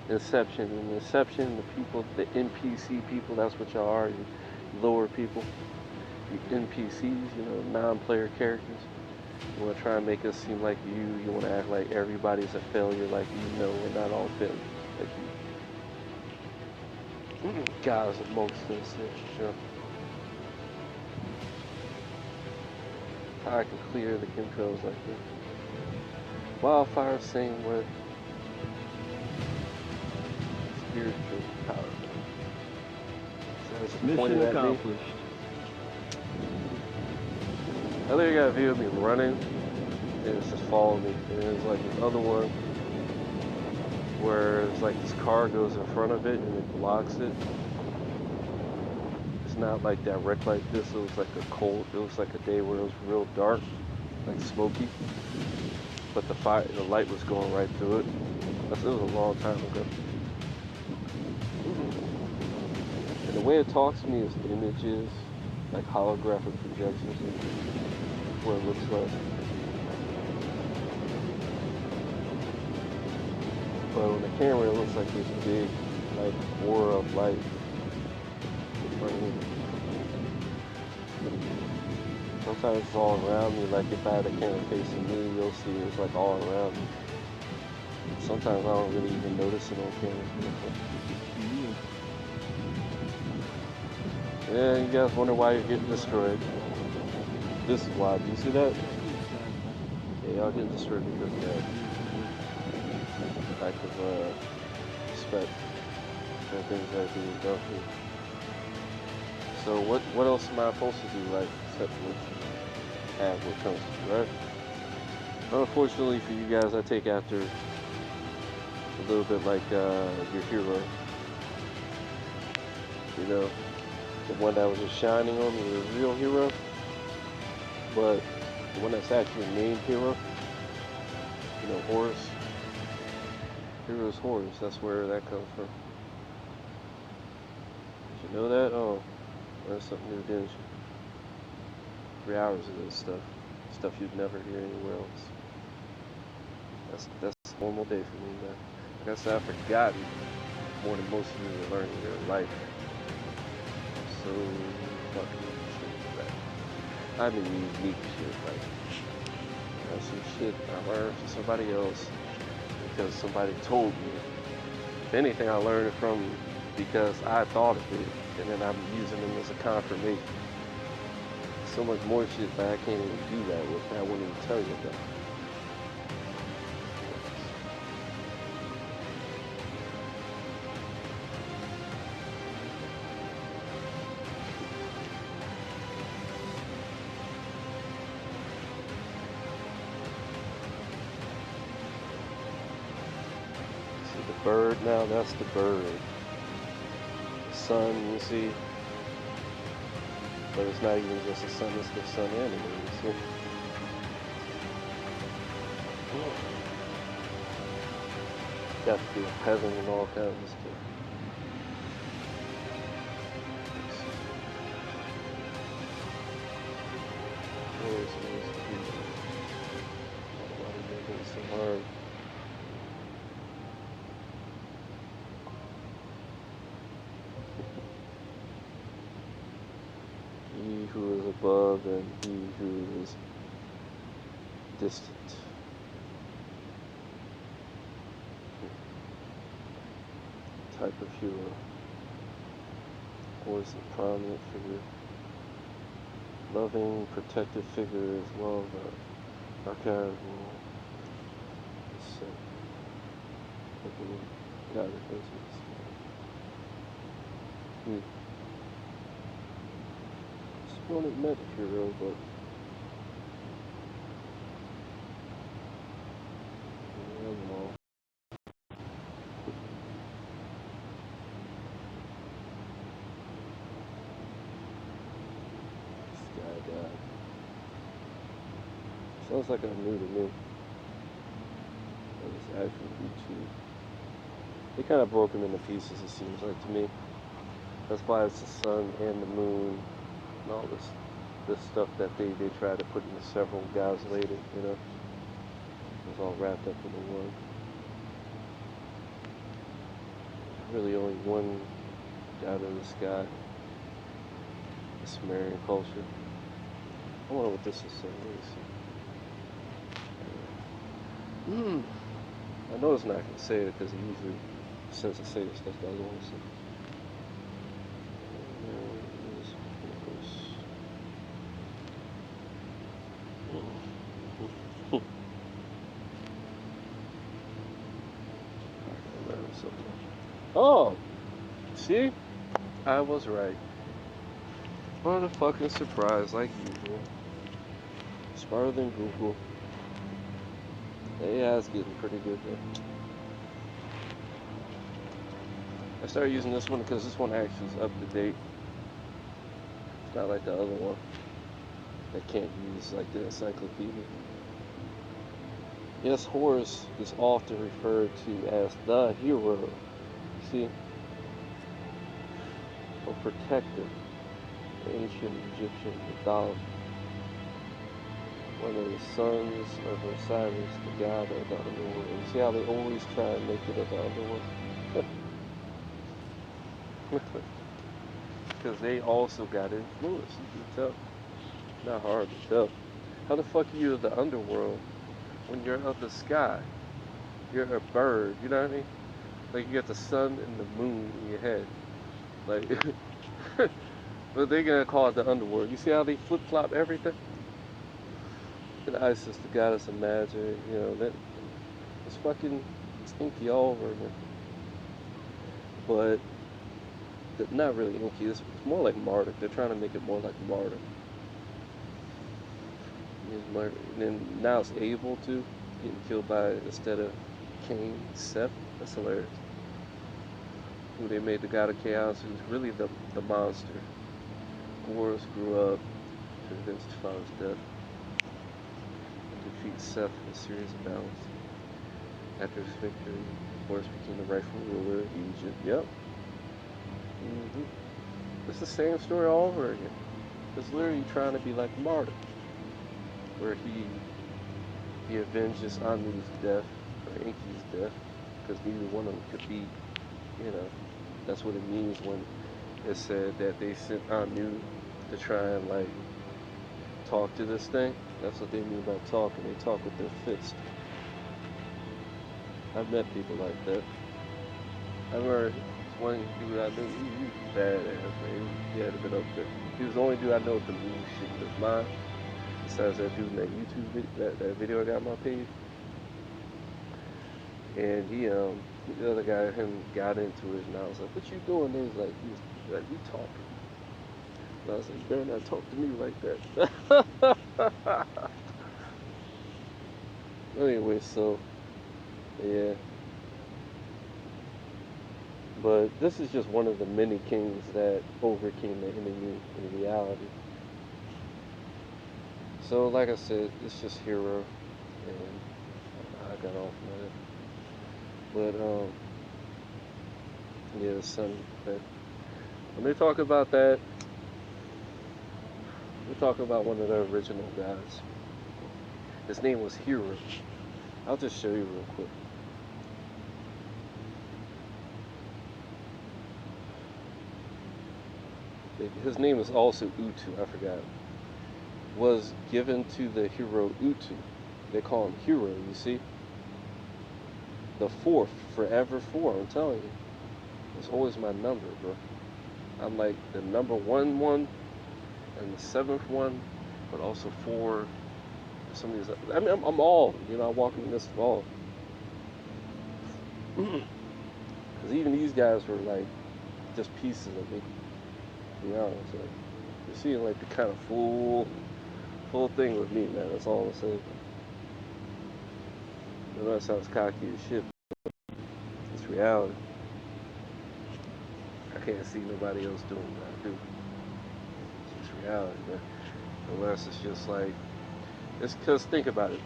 Inception. In Inception, the people, the NPC people, that's what y'all are. You lower people. You NPCs, you know, non-player characters. You want to try and make us seem like you want to act like everybody's a failure, like you know we're not all failures, like you guys amongst us, you know. how I can clear the chemtrails like this. Wildfire, same way. Spiritual power. So it's Mission accomplished. I think I got a video of me running, and it's just following me. And there's like this other one where it's like this car goes in front of it and it blocks it. It's not like direct like this. It was like it was like a day where it was real dark, like smoky. But the light was going right through it. It was a long time ago. And the way it talks to me is images, like holographic projections. That's what it looks like. But on the camera, it looks like this big, like, aura of light in front of me. Sometimes it's all around me, like if I had a camera facing me, you'll see it's like all around me. Sometimes I don't really even notice it on camera. Yeah, you guys wonder why you're getting destroyed. This is why. Do you see that? Yeah, y'all getting destroyed because of that. Lack of respect for things that are being done for you. So what else am I supposed to do, like, except what you have what comes to you, right? Unfortunately for you guys, I take after a little bit like your hero. You know, the one that was just shining on me, the real hero. But the one that's actually named hero, you know, Horus. Hero's Horus, that's where that comes from. Did you know that? Oh, learned something new, didn't you? 3 hours of this stuff you'd never hear anywhere else. That's a normal day for me, man. Like I said, I've forgotten more than most of you are learning in their life. So fucking shit, right? I mean unique shit, like that's some shit I learned from somebody else because somebody told me. If anything, I learned it from because I thought of it, and then I'm using them as a confirmation. So much more shit that I can't even do that with. I wouldn't even tell you about. See the bird now? That's the bird. The sun, you see? But it's not even just the sun, it's the sun animal, you see? Got to be heaven and all kinds of stuff. Why are you making it so hard? He who is above and he who is distant. Type of hero. Always a prominent figure. Loving, protective figure as well as archival. God, it goes still haven't met a hero, but I don't know. This guy died. Sounds like I'm new to me. That is actually YouTube. They kind of broke him into pieces, it seems like to me. That's why it's the sun and the moon and all this stuff that they try to put into several guys later, you know. It's all wrapped up into one. Really only one out of the sky. The Sumerian culture. I wonder what this is saying. Let me see. I know it's not going to say it because he usually says to say the stuff that I don't want to say. So, oh, see, I was right. What a fucking surprise, like usual. Smarter than Google. AI is getting pretty good though. I started using this one because this one actually is up to date. It's not like the other one that can't use like the encyclopedia. Yes, Horus is often referred to as the hero, see, or protector in ancient Egyptian mythology. One of the sons of Osiris, the god of the underworld. You see how they always try and make it of the underworld? Because they also got influence, you can tell. Not hard to tell. How the fuck are you of the underworld when you're of the sky? You're a bird, you know what I mean? Like you got the sun and the moon in your head. Like, but they're gonna call it the underworld. You see how they flip-flop everything? And Isis, the goddess of magic, you know, that it's fucking inky all over again. But not really inky, it's more like Marduk. They're trying to make it more like Marduk. And then now it's Abel too, getting killed by, instead of Cain, Seth. That's hilarious. Who they made the god of chaos, who's really the monster. Horus grew up to avenge his father's death and defeat Seth in a series of battles. After his victory, Horus became the rightful ruler of Egypt. Yep. It's the same story all over again. It's literally trying to be like Marduk, where he avenges Anu's death, or Enki's death, because neither one of them could be, you know, that's what it means when it said that they sent Anu to try and like talk to this thing. That's what they mean by talking. They talk with their fist. I've met people like that. I remember one dude I knew, he was badass, man. He had a bit up there. He was the only dude I know with the move shit in his mind. Besides that dude in that YouTube video, that video I got on my page. And the other guy, him, got into it, and I was like, what you doing? And he was like, we talking. And I was like, you better not talk to me like that. Anyway, so, yeah. But this is just one of the many kings that overcame the enemy in reality. So, like I said, it's just Hero, and I got off on it. But, yeah, the sun. But when they talk about that, we're talking about one of the original guys. His name was Hero. I'll just show you real quick. His name is also Utu, I forgot. Was given to the hero Utu. They call him Hero, you see? The fourth, forever four, I'm telling you. It's always my number, bro. I'm like the number one and the seventh one, but also four. Some of these, I mean, I'm all, you know, I walk in the midst of all. Because even these guys were like just pieces of me, to be honest. Like, you're seeing like the kind of full thing with me, man. That's all I'm saying. I know that sounds cocky as shit, but it's reality. I can't see nobody else doing what I do. It's just reality, man. Unless it's just like, it's because, think about it.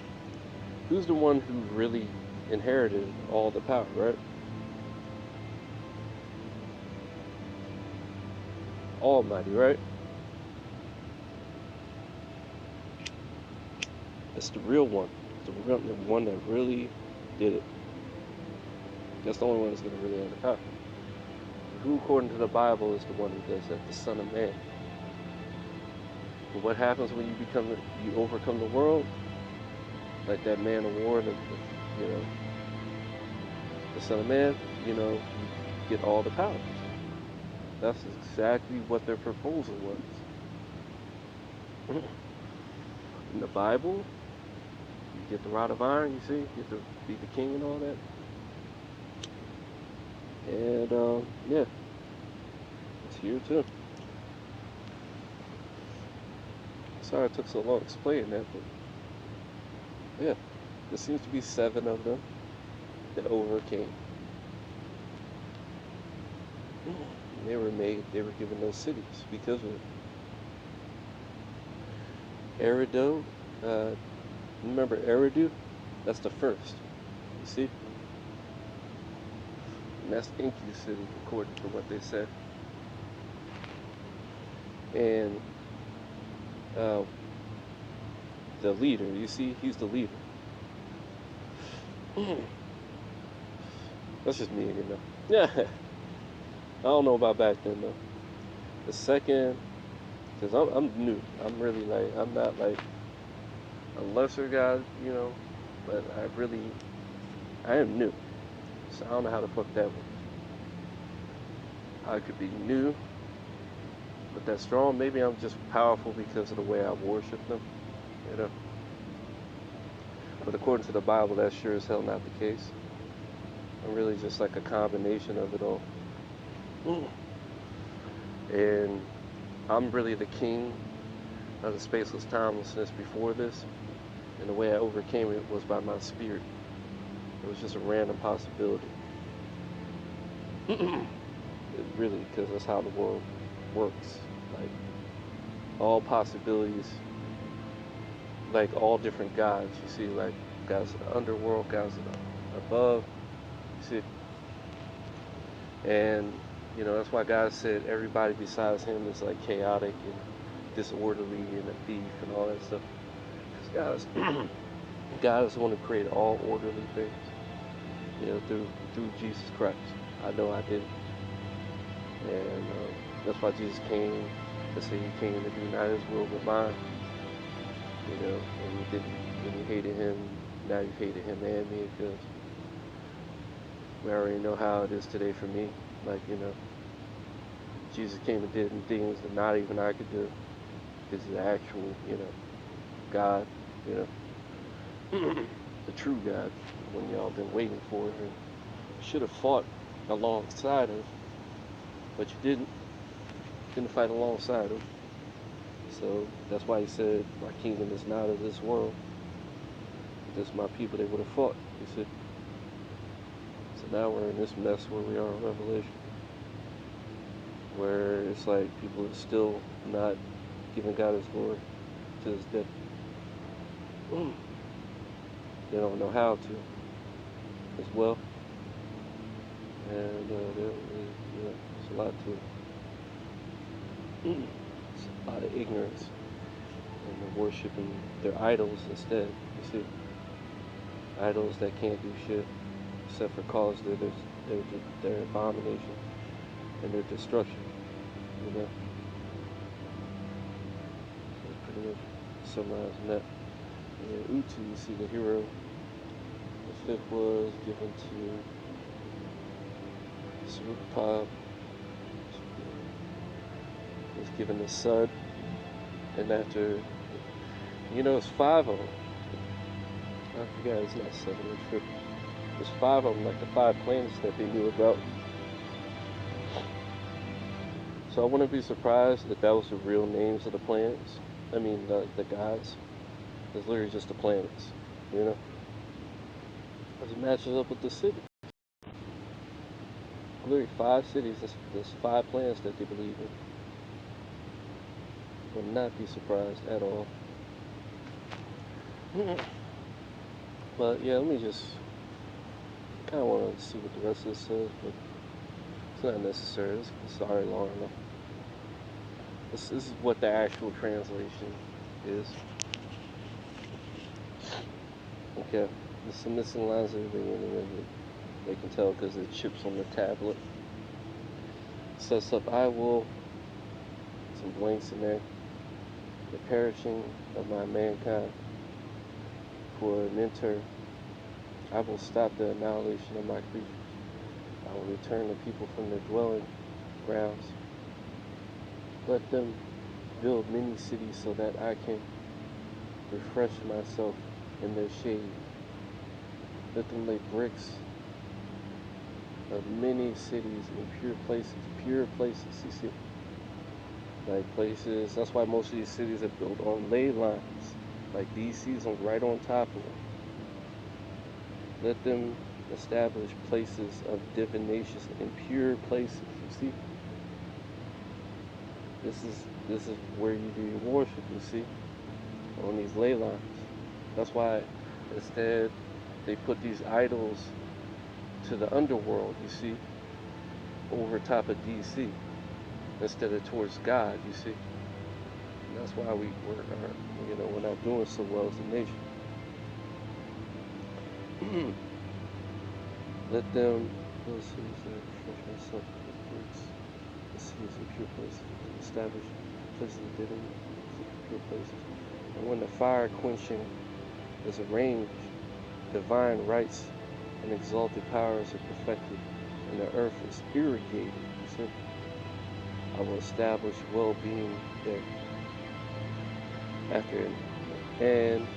Who's the one who really inherited all the power, right? Almighty, right? It's the real one. The one that really did it. That's the only one that's going to really have the power. Who, according to the Bible, is the one who does that? The Son of Man. But what happens when you overcome the world? Like that man of war, you know, the Son of Man, you know, you get all the powers. That's exactly what their proposal was. In the Bible, you get the rod of iron, you see, you get to be the king and all that. And yeah, it's here too. Sorry it took so long explaining that, but yeah, there seems to be 7 of them that overcame. And they were given those cities because of it. Eridu, remember Eridu? That's the first. You see? And that's Inky City, according to what they said. And the leader, you see, he's the leader. That's just me, you know. Yeah. I don't know about back then, though. The second, because I'm new. I'm really like, I'm not like a lesser guy, you know, but I am new. So I don't know how the fuck that works. I could be new, but that strong. Maybe I'm just powerful because of the way I worship them, you know. But according to the Bible, that's sure as hell not the case. I'm really just like a combination of it all. And I'm really the king of the spaceless timelessness before this. And the way I overcame it was by my spirit. It was just a random possibility. Really, because that's how the world works. Like, all possibilities, like all different gods. You see, like, gods of the underworld, gods of the above. You see? And, you know, that's why God said everybody besides him is like chaotic and disorderly and a thief and all that stuff. Because God is the one who created all orderly things, you know, through Jesus Christ. I know I did. And that's why Jesus came to say he came to do not his will but mine. You know, and you didn't, when you hated him, now you hated him and me, because we already know how it is today for me. Like, you know, Jesus came and did things that not even I could do. This is the actual, you know, God, you know, the true God, the one y'all been waiting for and should have fought alongside of, but you didn't fight alongside him. So that's why he said, my kingdom is not of this world. If this is my people, they would have fought, you see. So now we're in this mess where we are in Revelation, where it's like people are still not giving God his glory to this day. They don't know how to as well. And there's a lot to it. It's a lot of ignorance. And they're worshiping their idols instead. You see, idols that can't do shit except for cause their abomination and their destruction. You know, so pretty much summarizing that. And Utu, you see the hero. The 5th was given to Surupab. Was given the sun, and after, you know, it's 5 of them. I forgot, it's not 7, it's 50. There's 5 of them, like the 5 planets that they knew about. So I wouldn't be surprised if that was the real names of the planets. I mean, the gods. It's literally just the planets, you know? Because it matches up with the city. Literally 5 cities, there's 5 planets that they believe in. Would not be surprised at all. But yeah, let me just kind of want to see what the rest of this says, but it's not necessary. It's already long enough. This is what the actual translation is. Okay, there's some missing lines at the beginning of it. They can tell because it chips on the tablet. It sets up, I will, some blanks in there. The perishing of my mankind. For an enter, I will stop the annihilation of my creatures. I will return the people from their dwelling grounds. Let them build many cities so that I can refresh myself in their shade. Let them lay bricks of many cities in pure places, you see. Like places, that's why most of these cities are built on ley lines. Like DC's right on top of them. Let them establish places of divination in pure places, you see. This is where you do your worship, you see, on these ley lines. That's why instead they put these idols to the underworld, you see, over top of DC instead of towards God, you see. And that's why we're not doing so well as a nation. Let them those cities that refresh myself with bricks, the cities in pure places, establish places of divinity, pure places. And when the fire quenching is arranged, divine rights and exalted powers are perfected, and the earth is irrigated, you see, I will establish well-being there. After and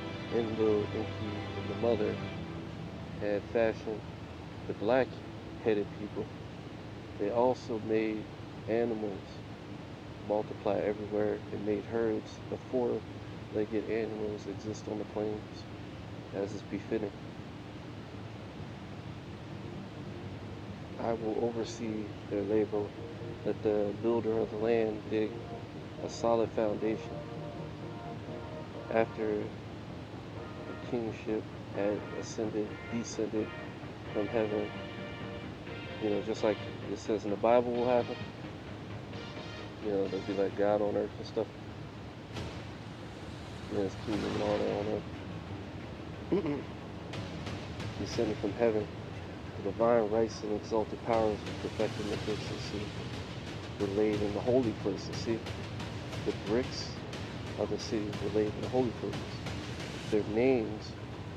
little Inky and the mother had fashioned the black-headed people, they also made animals multiply everywhere and made herds of four-legged animals exist on the plains, as is befitting. I will oversee their labor. Let the builder of the land dig a solid foundation. After the kingship had descended from heaven, just like it says in the Bible will happen. There'll be like God on earth and stuff. And his kingdom and all that on earth. Descended from heaven, the divine rights and exalted powers were perfected in the bricks and see, were laid in the holy places. See, the bricks of the cities were laid in the holy places. Their names,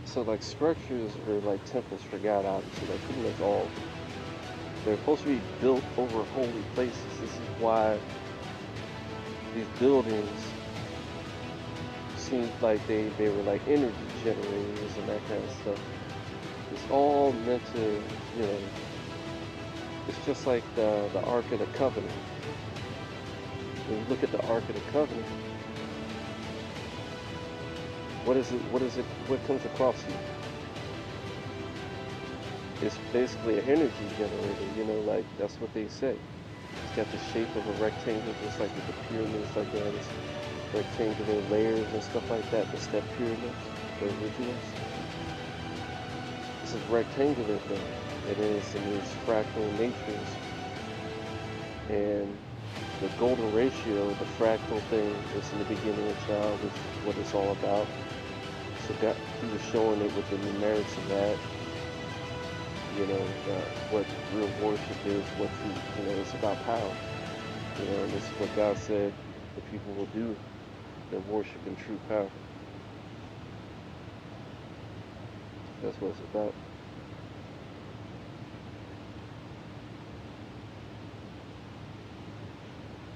so like structures are like temples for God, obviously, like pretty much all. They're supposed to be built over holy places. This is why these buildings seemed like they were like energy generators and that kind of stuff. It's all meant to, it's just like the Ark of the Covenant. When you look at the Ark of the Covenant, what comes across you? It's basically an energy generator, like that's what they say. It's got the shape of a rectangle, just like with the pyramids, like that. It's rectangular layers and stuff like that, the step pyramids, the originals. This is rectangular thing. It is in these fractal natures. And the golden ratio, the fractal thing, is in the beginning of child, which is what it's all about. So he was showing it with the numerics of that. What real worship is, it's about power. And this is what God said the people will do, that worship in true power. That's what it's about.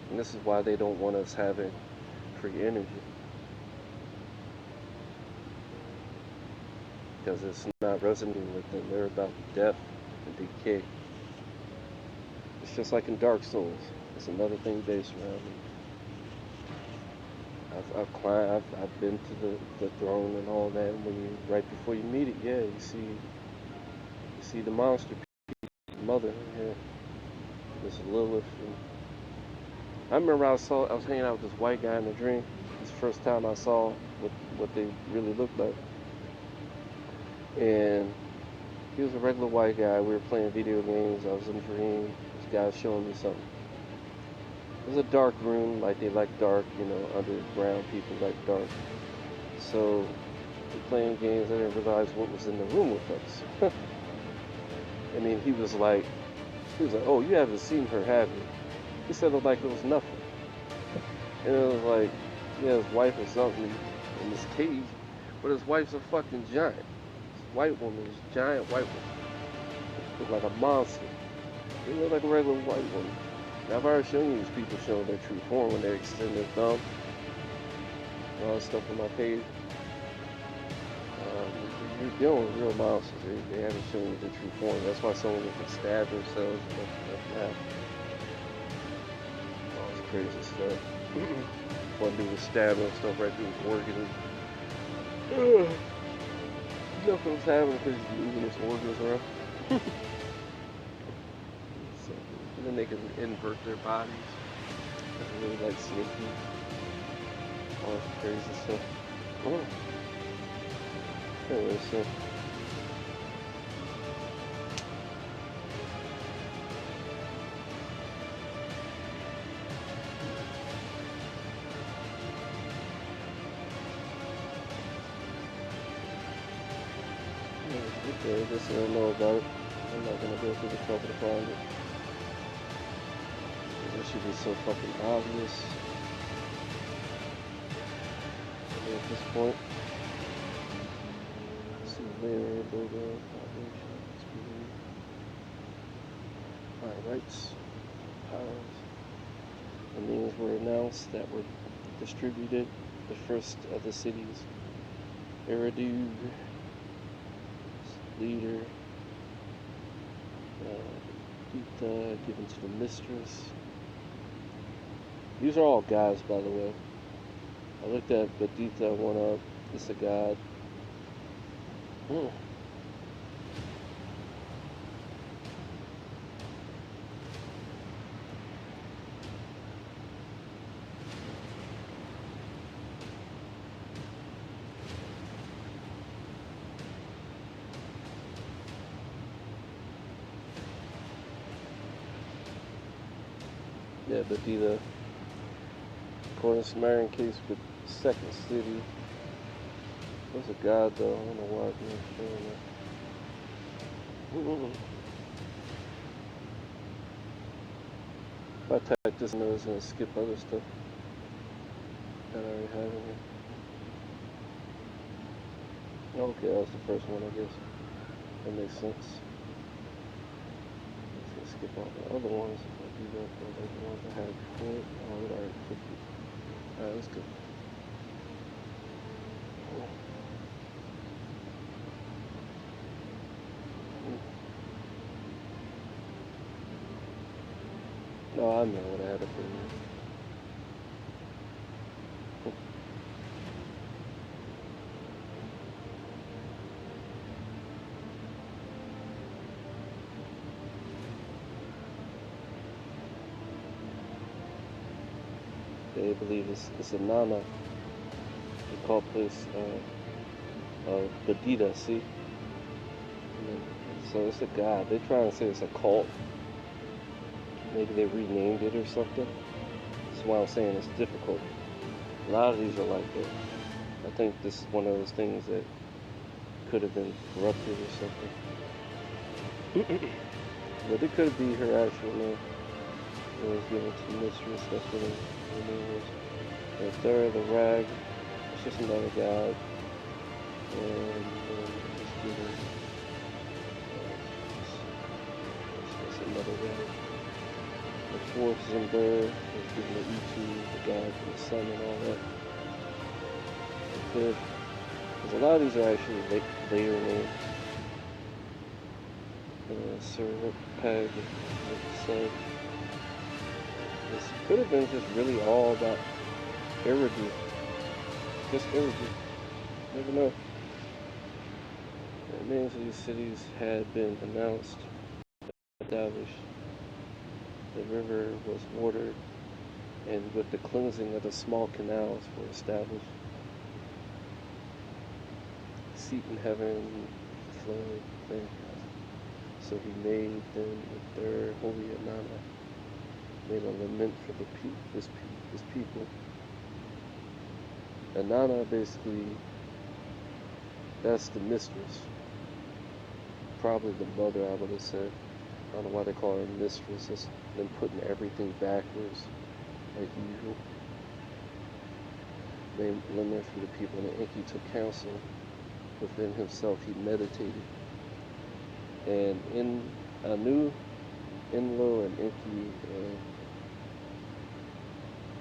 And this is why they don't want us having free energy. Because it's not resonating with them. They're about death and decay. It's just like in Dark Souls. It's another thing based around me. I've been to the throne and all that. And right before you meet it, you see the monster mother. Yeah, this Lilith. And I remember I was hanging out with this white guy in a dream. It's the first time I saw what they really looked like. And he was a regular white guy. We were playing video games. I was in a dream. This guy was showing me something. It was a dark room, like they like dark, underground people like dark. So we're playing games. I didn't realize what was in the room with us. And then he was like, oh, you haven't seen her, have you? He said it like it was nothing. And it was like, his wife or something in this cage, but his wife's a fucking giant. White woman, this giant white woman, looked like a monster. They look like a regular white woman. Now I've already shown you these people showing their true form when they extend their thumb and all that stuff on my page. You're dealing with real monsters. They haven't shown you the true form. That's why some of them can stab themselves and stuff like that. All this crazy stuff. One dude was stabbing stuff right through his organs. Nothing was happening because he's moving his organs around. So, and then they can invert their bodies. That's really like sneaky. All this crazy stuff. Anyway, so okay, just so I know about it. I'm not gonna go through the trouble to find it. It should be so fucking obvious. At this point. Layer, logo, foundation, speed. Alright, rights, powers. The names were announced that were distributed. The first of the cities. Eridu, leader. Dita, given to the mistress. These are all gods, by the way. I looked at Badita one up. It's a god. Yeah, Badita. According to Sumerian case with second city. That's a god though. I don't know why it's not showing that. If I type this in, it's gonna skip other stuff that I already have in here. Okay, that was the first one, I guess. That makes sense. Let's just skip all the other ones. If I do that for the ones I had before. Oh, it already clicked it. Alright, let's go. No, I know what I had to put in. They believe it's a Nana. They call place Badita, see? So it's a god. They try and say it's a cult. Maybe they renamed it or something. That's why I'm saying it's difficult. A lot of these are like that. I think this is one of those things that could have been corrupted or something. But it could be her actual name. It was given to the mistress. That's what her name was. The third, the rag. It's just another god. And it's given. It's another rag. The fourth Zimber was given to Utu, the god from the sun and all that. The fifth, because a lot of these are actually layer names. Sir Peg, like you said. This could have been just really all about Eridu. Just Eridu. Never know. The names of these cities had been announced, established. The river was watered, and with the cleansing of the small canals were established. Seat in heaven, flood, and so he made them with their holy Anana, made a lament for his people. Anana basically, that's the mistress. Probably the mother, I would have said. I don't know why they call her mistress. It's them putting everything backwards, like usual. They lament for the people, and Enki took counsel within himself. He meditated. And in Anu, Enlo, and Enki,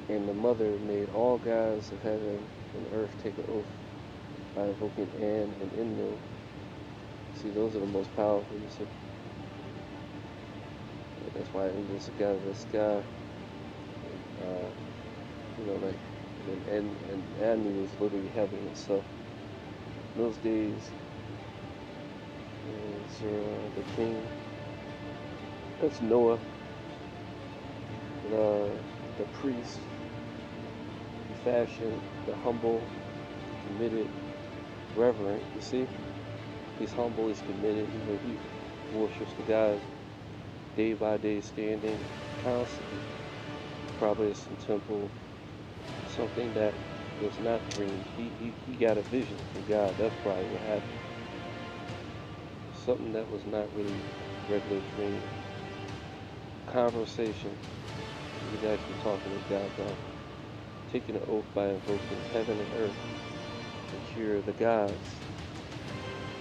and the mother made all gods of heaven and earth take an oath by invoking An and Enlil. See, those are the most powerful. You see, that's why Enlil's the god of the sky. Like, and Anu is literally heaven itself. In those days, the king, that's Noah, the priest, he fashioned the humble, committed, reverent. You see, he's humble, he's committed. He worships the God day by day, standing constantly. Probably at some temple, something that was not dreamed. He got a vision from God. That's probably what happened. Something that was not really regular dream. Conversation. He was actually talking to God about taking an oath by invoking heaven and earth to cure the gods.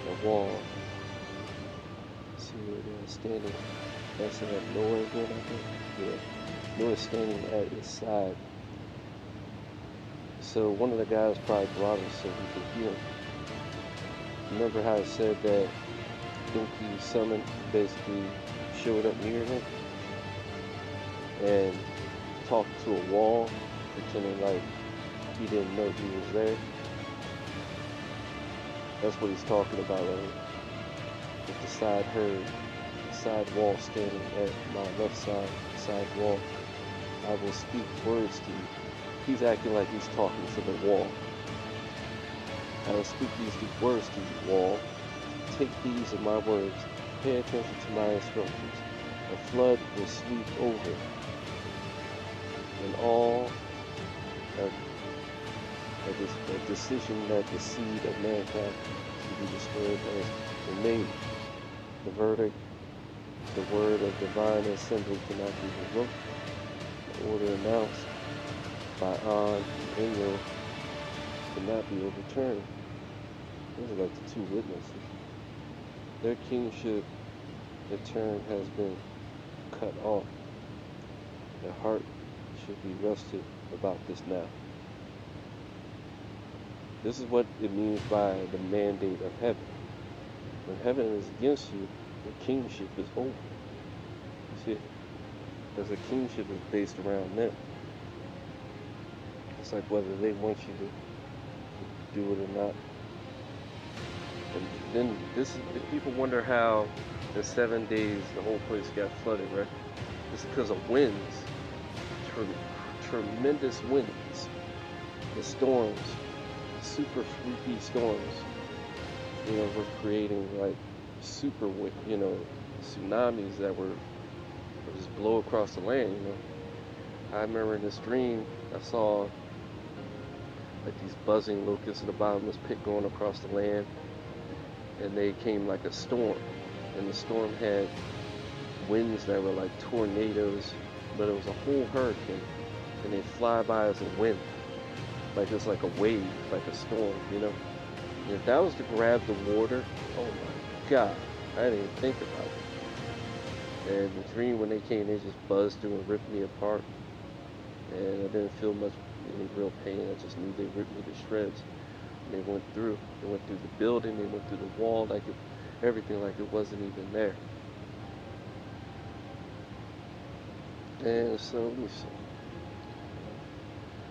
The wall. See where they're standing. That's that Noah again, I think. Yeah. Noah standing at his side. So one of the guys probably brought us so we could hear him. Remember how it said that Enki summoned, basically showed up near him and talked to a wall, pretending like he didn't know he was there? That's what he's talking about, right? With the side herd, the side wall standing at my left side, the side wall. I will speak words to you. He's acting like he's talking to the wall. I will speak these words to you, wall. Take these of my words. Pay attention to my instructions. A flood will sweep over. And all a decision that the seed of mankind should be destroyed has been made. The verdict, the word of divine assembly cannot be revoked. The order announced by An and Enlil cannot be overturned. Those are like the two witnesses. Their kingship, in turn, has been cut off. Their heart should be rested about this now. This is what it means by the mandate of heaven. When heaven is against you, the kingship is over. You see it? Because the kingship is based around them. It's like whether they want you to do it or not. And then if people wonder how in 7 days the whole place got flooded, right? It's because of winds, tremendous winds, the storms, super freaky storms, were creating like super, tsunamis that were just blow across the land, I remember in this dream, I saw like these buzzing locusts in the bottomless pit going across the land, and they came like a storm, and the storm had winds that were like tornadoes, but it was a whole hurricane, and they fly by as a wind, like it's like a wave, like a storm, And if that was to grab the water, oh my God, I didn't even think about it. And the dream, when they came, they just buzzed through and ripped me apart, and I didn't feel any real pain. I just knew they ripped me to shreds. They went through the building, they went through the wall, everything like it wasn't even there. And so, let me see.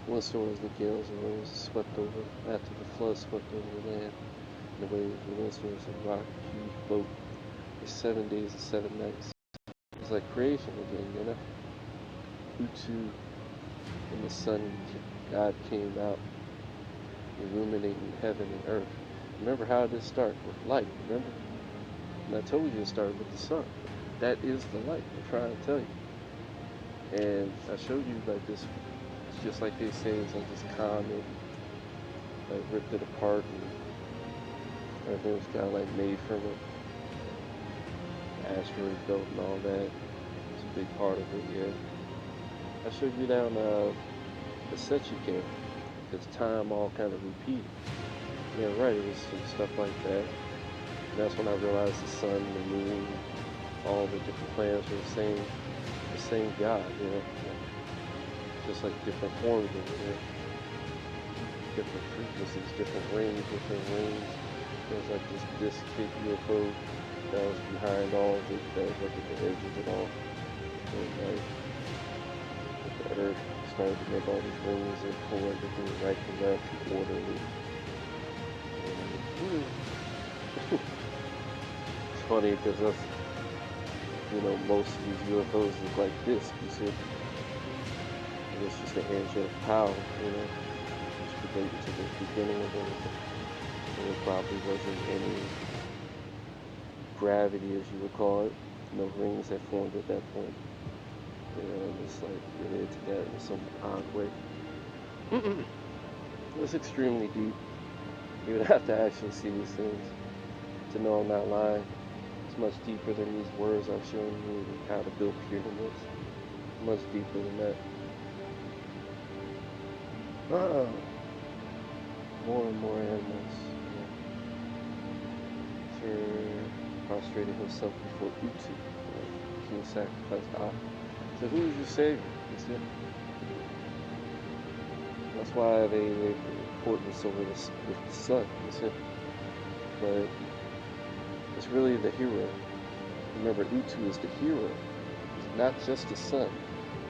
One story is the gales and winds swept over, after the flood swept over the land. And the waves and windstorms and rock, huge boat for 7 days and 7 nights. It's like creation again, Utu and the sun, God came out, illuminating heaven and earth. Remember how did it start? With light, remember? And I told you it started with the sun. That is the light, I'm trying to tell you. And I showed you like this, it's just like they say, it's like this comet that ripped it apart, and everything was kind of like made from it. Asteroid belt and all that. It's a big part of it, yeah. I showed you down the Sechikan, because time all kind of repeated. Yeah, right, it was some stuff like that. And that's when I realized the sun, the moon, all the different planets were the same God, Just like different forms of it, different frequencies, different rings within rings. There's like this disc-shaped UFO that was behind all of it, that was like at the edges and all. And like the Earth started to make all these rings and pull everything right and left orderly. And, it's funny because that's, most of these UFOs look like this, you see. And it's just an angelic power, which related to the beginning of everything. And there probably wasn't any gravity, as you would call it, no rings that formed at that point. And it's like related to that in some odd way. It's extremely deep. You would have to actually see these things to know I'm not lying. It's much deeper than these words I've shown you and how to build pyramids. Much deeper than that. More and more animals. Sir prostrated himself before Utu, king sacrificed Ah. So who is your savior? You see? That's why they importance over with the sun. You see? But it's really the hero. Remember, Utu is the hero. He's not just the sun.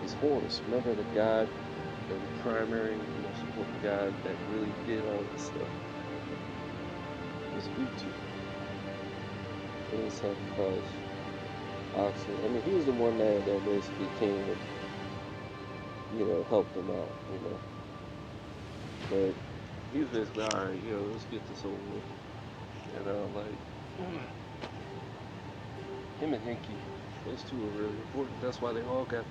He's Horus. Remember the god, the primary, most important god that really did all this stuff. Was Utu. He sacrificed oxen. I mean, he was the one that basically came and, helped them out, But he was basically, alright, let's get this over with. Him and Hinky, those two are really important. That's why they all got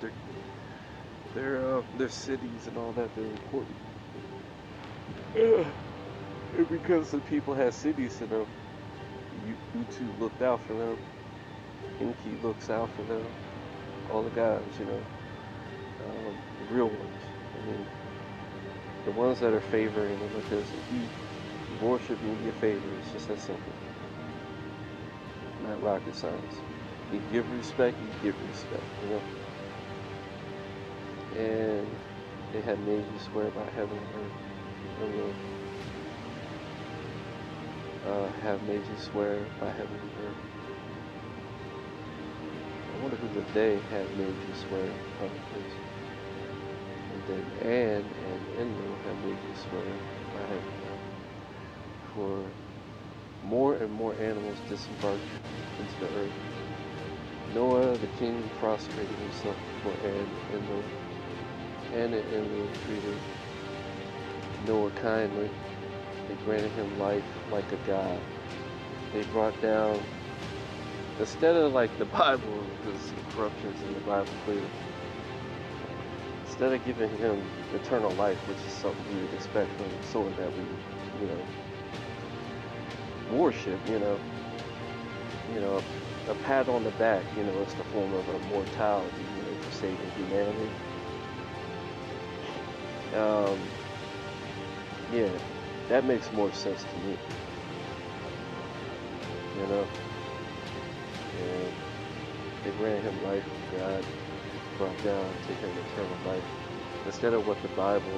their cities and all that. They're important. And because the people had cities in them, Utu looked out for them. Hinky looks out for them. All the guys, the real ones. I mean, the ones that are favoring them, because if you worship me, you favor. It's just that simple. Not rocket science. You give respect, you get respect, And they had made you swear by heaven and earth. Have made you swear by heaven and earth. I wonder who the they had made you swear by this. And then and Endo have made you swear by heaven and earth. For more and more animals disembarked into the earth. Noah, the king, prostrated himself before Endo. And Endo treated Noah kindly. They granted him life like a god. They brought down, instead of like the Bible, because some corruptions in the Bible clearly, instead of giving him eternal life, which is something we would expect from someone that we, worship, a pat on the back, it's the form of immortality, for saving humanity. Yeah, that makes more sense to me. And they granted him life from God, brought down, taking eternal life. Instead of what the Bible,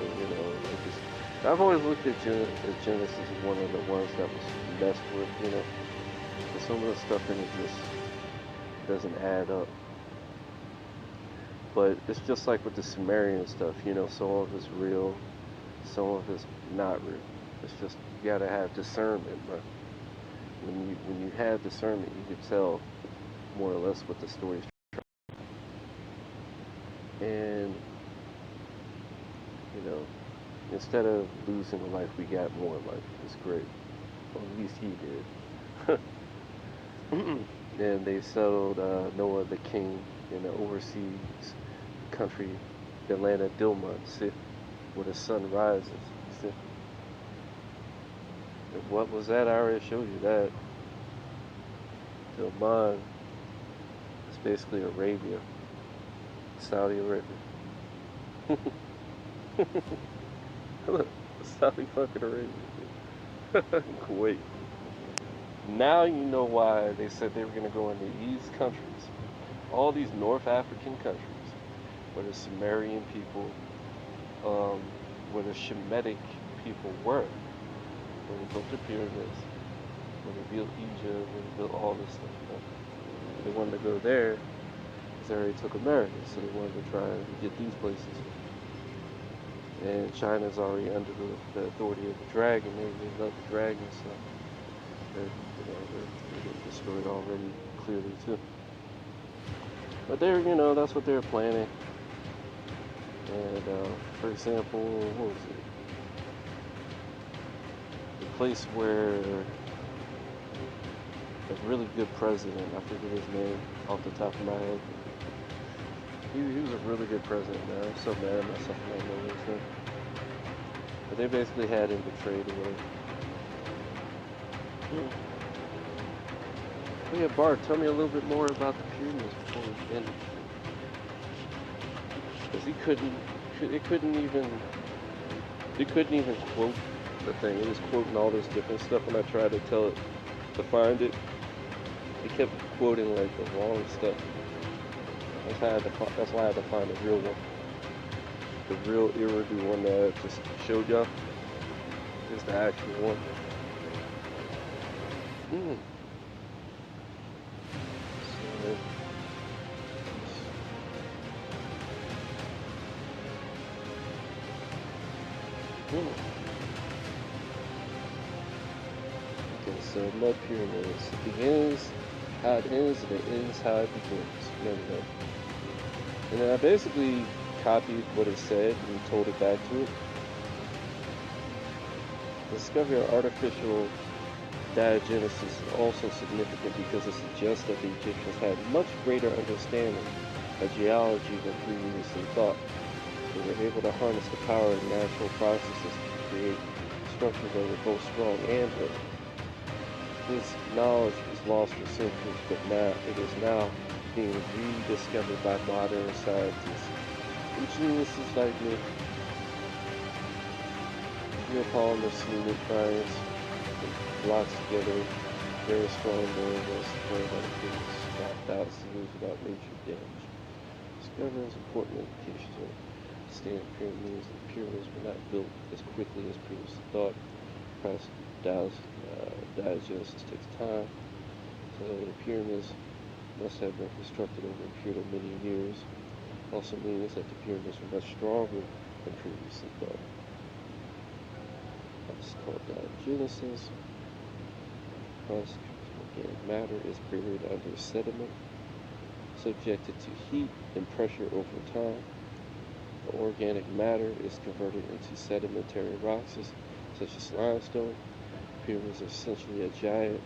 I've always looked at Genesis as one of the ones that was messed with, because some of the stuff in it just doesn't add up. But it's just like with the Sumerian stuff, some of it's real, some of it's not real. It's just, you gotta have discernment, but when you have discernment, you can tell more or less what the story's trying. And, instead of losing a life, we got more life. It's great. Well, at least he did. And they settled Noah the king in the overseas country, the land of Dilma, where the sun rises. See? What was that? I already showed you that. Dilma is basically Arabia, Saudi Arabia. Look, Saudi fucking Arabia. Kuwait. Now you know why they said they were going to go into these countries, all these North African countries, where the Sumerian people, where the Shemitic people were when they built the pyramids, when they built Egypt, when they built all this stuff. They wanted to go there because they already took America, so they wanted to try and get these places. And China's already under the authority of the dragon. They love the dragon, so they're getting destroyed already, clearly too. But that's what they're planning. And for example, what was it? The place where a really good president, I forget his name off the top of my head. He was a really good president, man. I'm so mad at myself for not knowing his name. But they basically had him betrayed away. Oh yeah, Bart, tell me a little bit more about the pyramids before we end. Because they couldn't even quote the thing. It was quoting all this different stuff when I tried to tell it to find it. They kept quoting like the wrong stuff. That's why I had to find the real one. The real Iridu one that I just showed y'all is the actual one. Okay, so mud pyramids. It begins how it ends, and it ends how it begins. Remember that. And then I basically copied what it said and told it back to it. The discovery of artificial Diagenesis is also significant because it suggests that the Egyptians had much greater understanding of geology than previously thought. They were able to harness the power of natural processes to create structures that were both strong and brittle. This knowledge was lost for centuries, but now it is now being rediscovered by modern scientists. Geniuses like me. Geopolymer cement triangles blocks together very strong variables supported by the pyramids about thousands of years without major damage. Discovery is important indication of standing pyramids. The pyramids were not built as quickly as previously thought. The process of diagenesis takes time, so the pyramids must have been constructed over a period of many years. Also means that the pyramids were much stronger than previously thought. It's called diagenesis. Organic matter is buried under sediment, subjected to heat and pressure over time. The organic matter is converted into sedimentary rocks, such as limestone. Pyramids are essentially a giant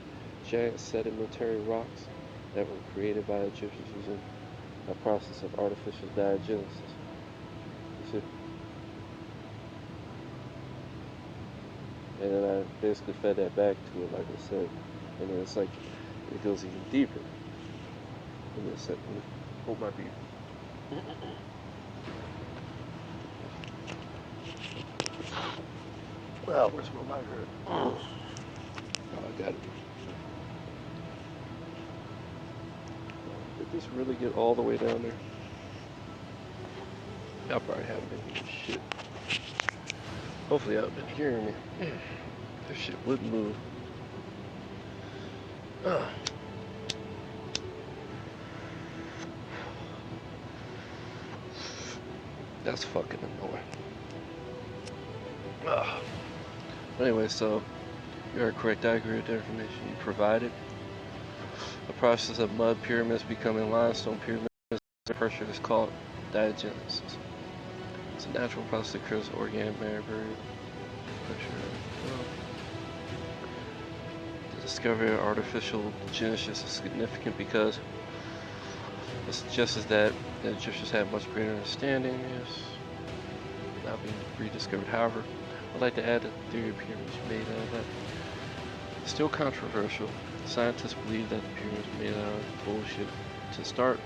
sedimentary rocks that were created by Egyptians using a process of artificial diagenesis. You see? And then I basically fed that back to it, like I said. And then it's like, it goes even deeper. Give me a second. Hold my beer. Well, where's my lighter? Oh, I got it. Did this really get all the way down there? Y'all probably haven't been hearing shit. Hopefully y'all been hearing me. This shit wouldn't move. That's fucking annoying. Anyway, so you are correct. I agree with the information you provided. The process of mud pyramids becoming limestone pyramids, the pressure is called diagenesis. It's a natural process that occurs in organic matter buried pressure. The discovery of artificial genesis is significant because it suggests that the Egyptians had much greater understanding. Yes, now being rediscovered. However, I'd like to add that the theory of pyramids made out of that. It's still controversial. Scientists believe that the pyramids were made out of bullshit to start,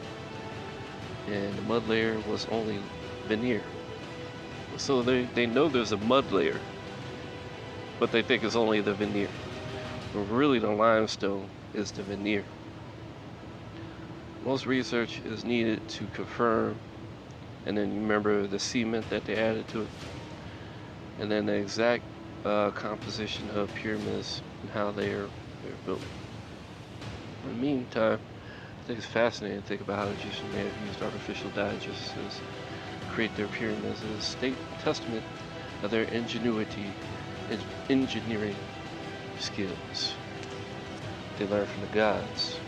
and the mud layer was only veneer. So they know there's a mud layer, but they think it's only the veneer. But really the limestone is the veneer. Most research is needed to confirm, and then you remember the cement that they added to it, and then the exact composition of pyramids and how they're built. In the meantime, I think it's fascinating to think about how the Egyptians may have used artificial digests to create their pyramids as a state testament of their ingenuity and engineering skills they learned from the gods.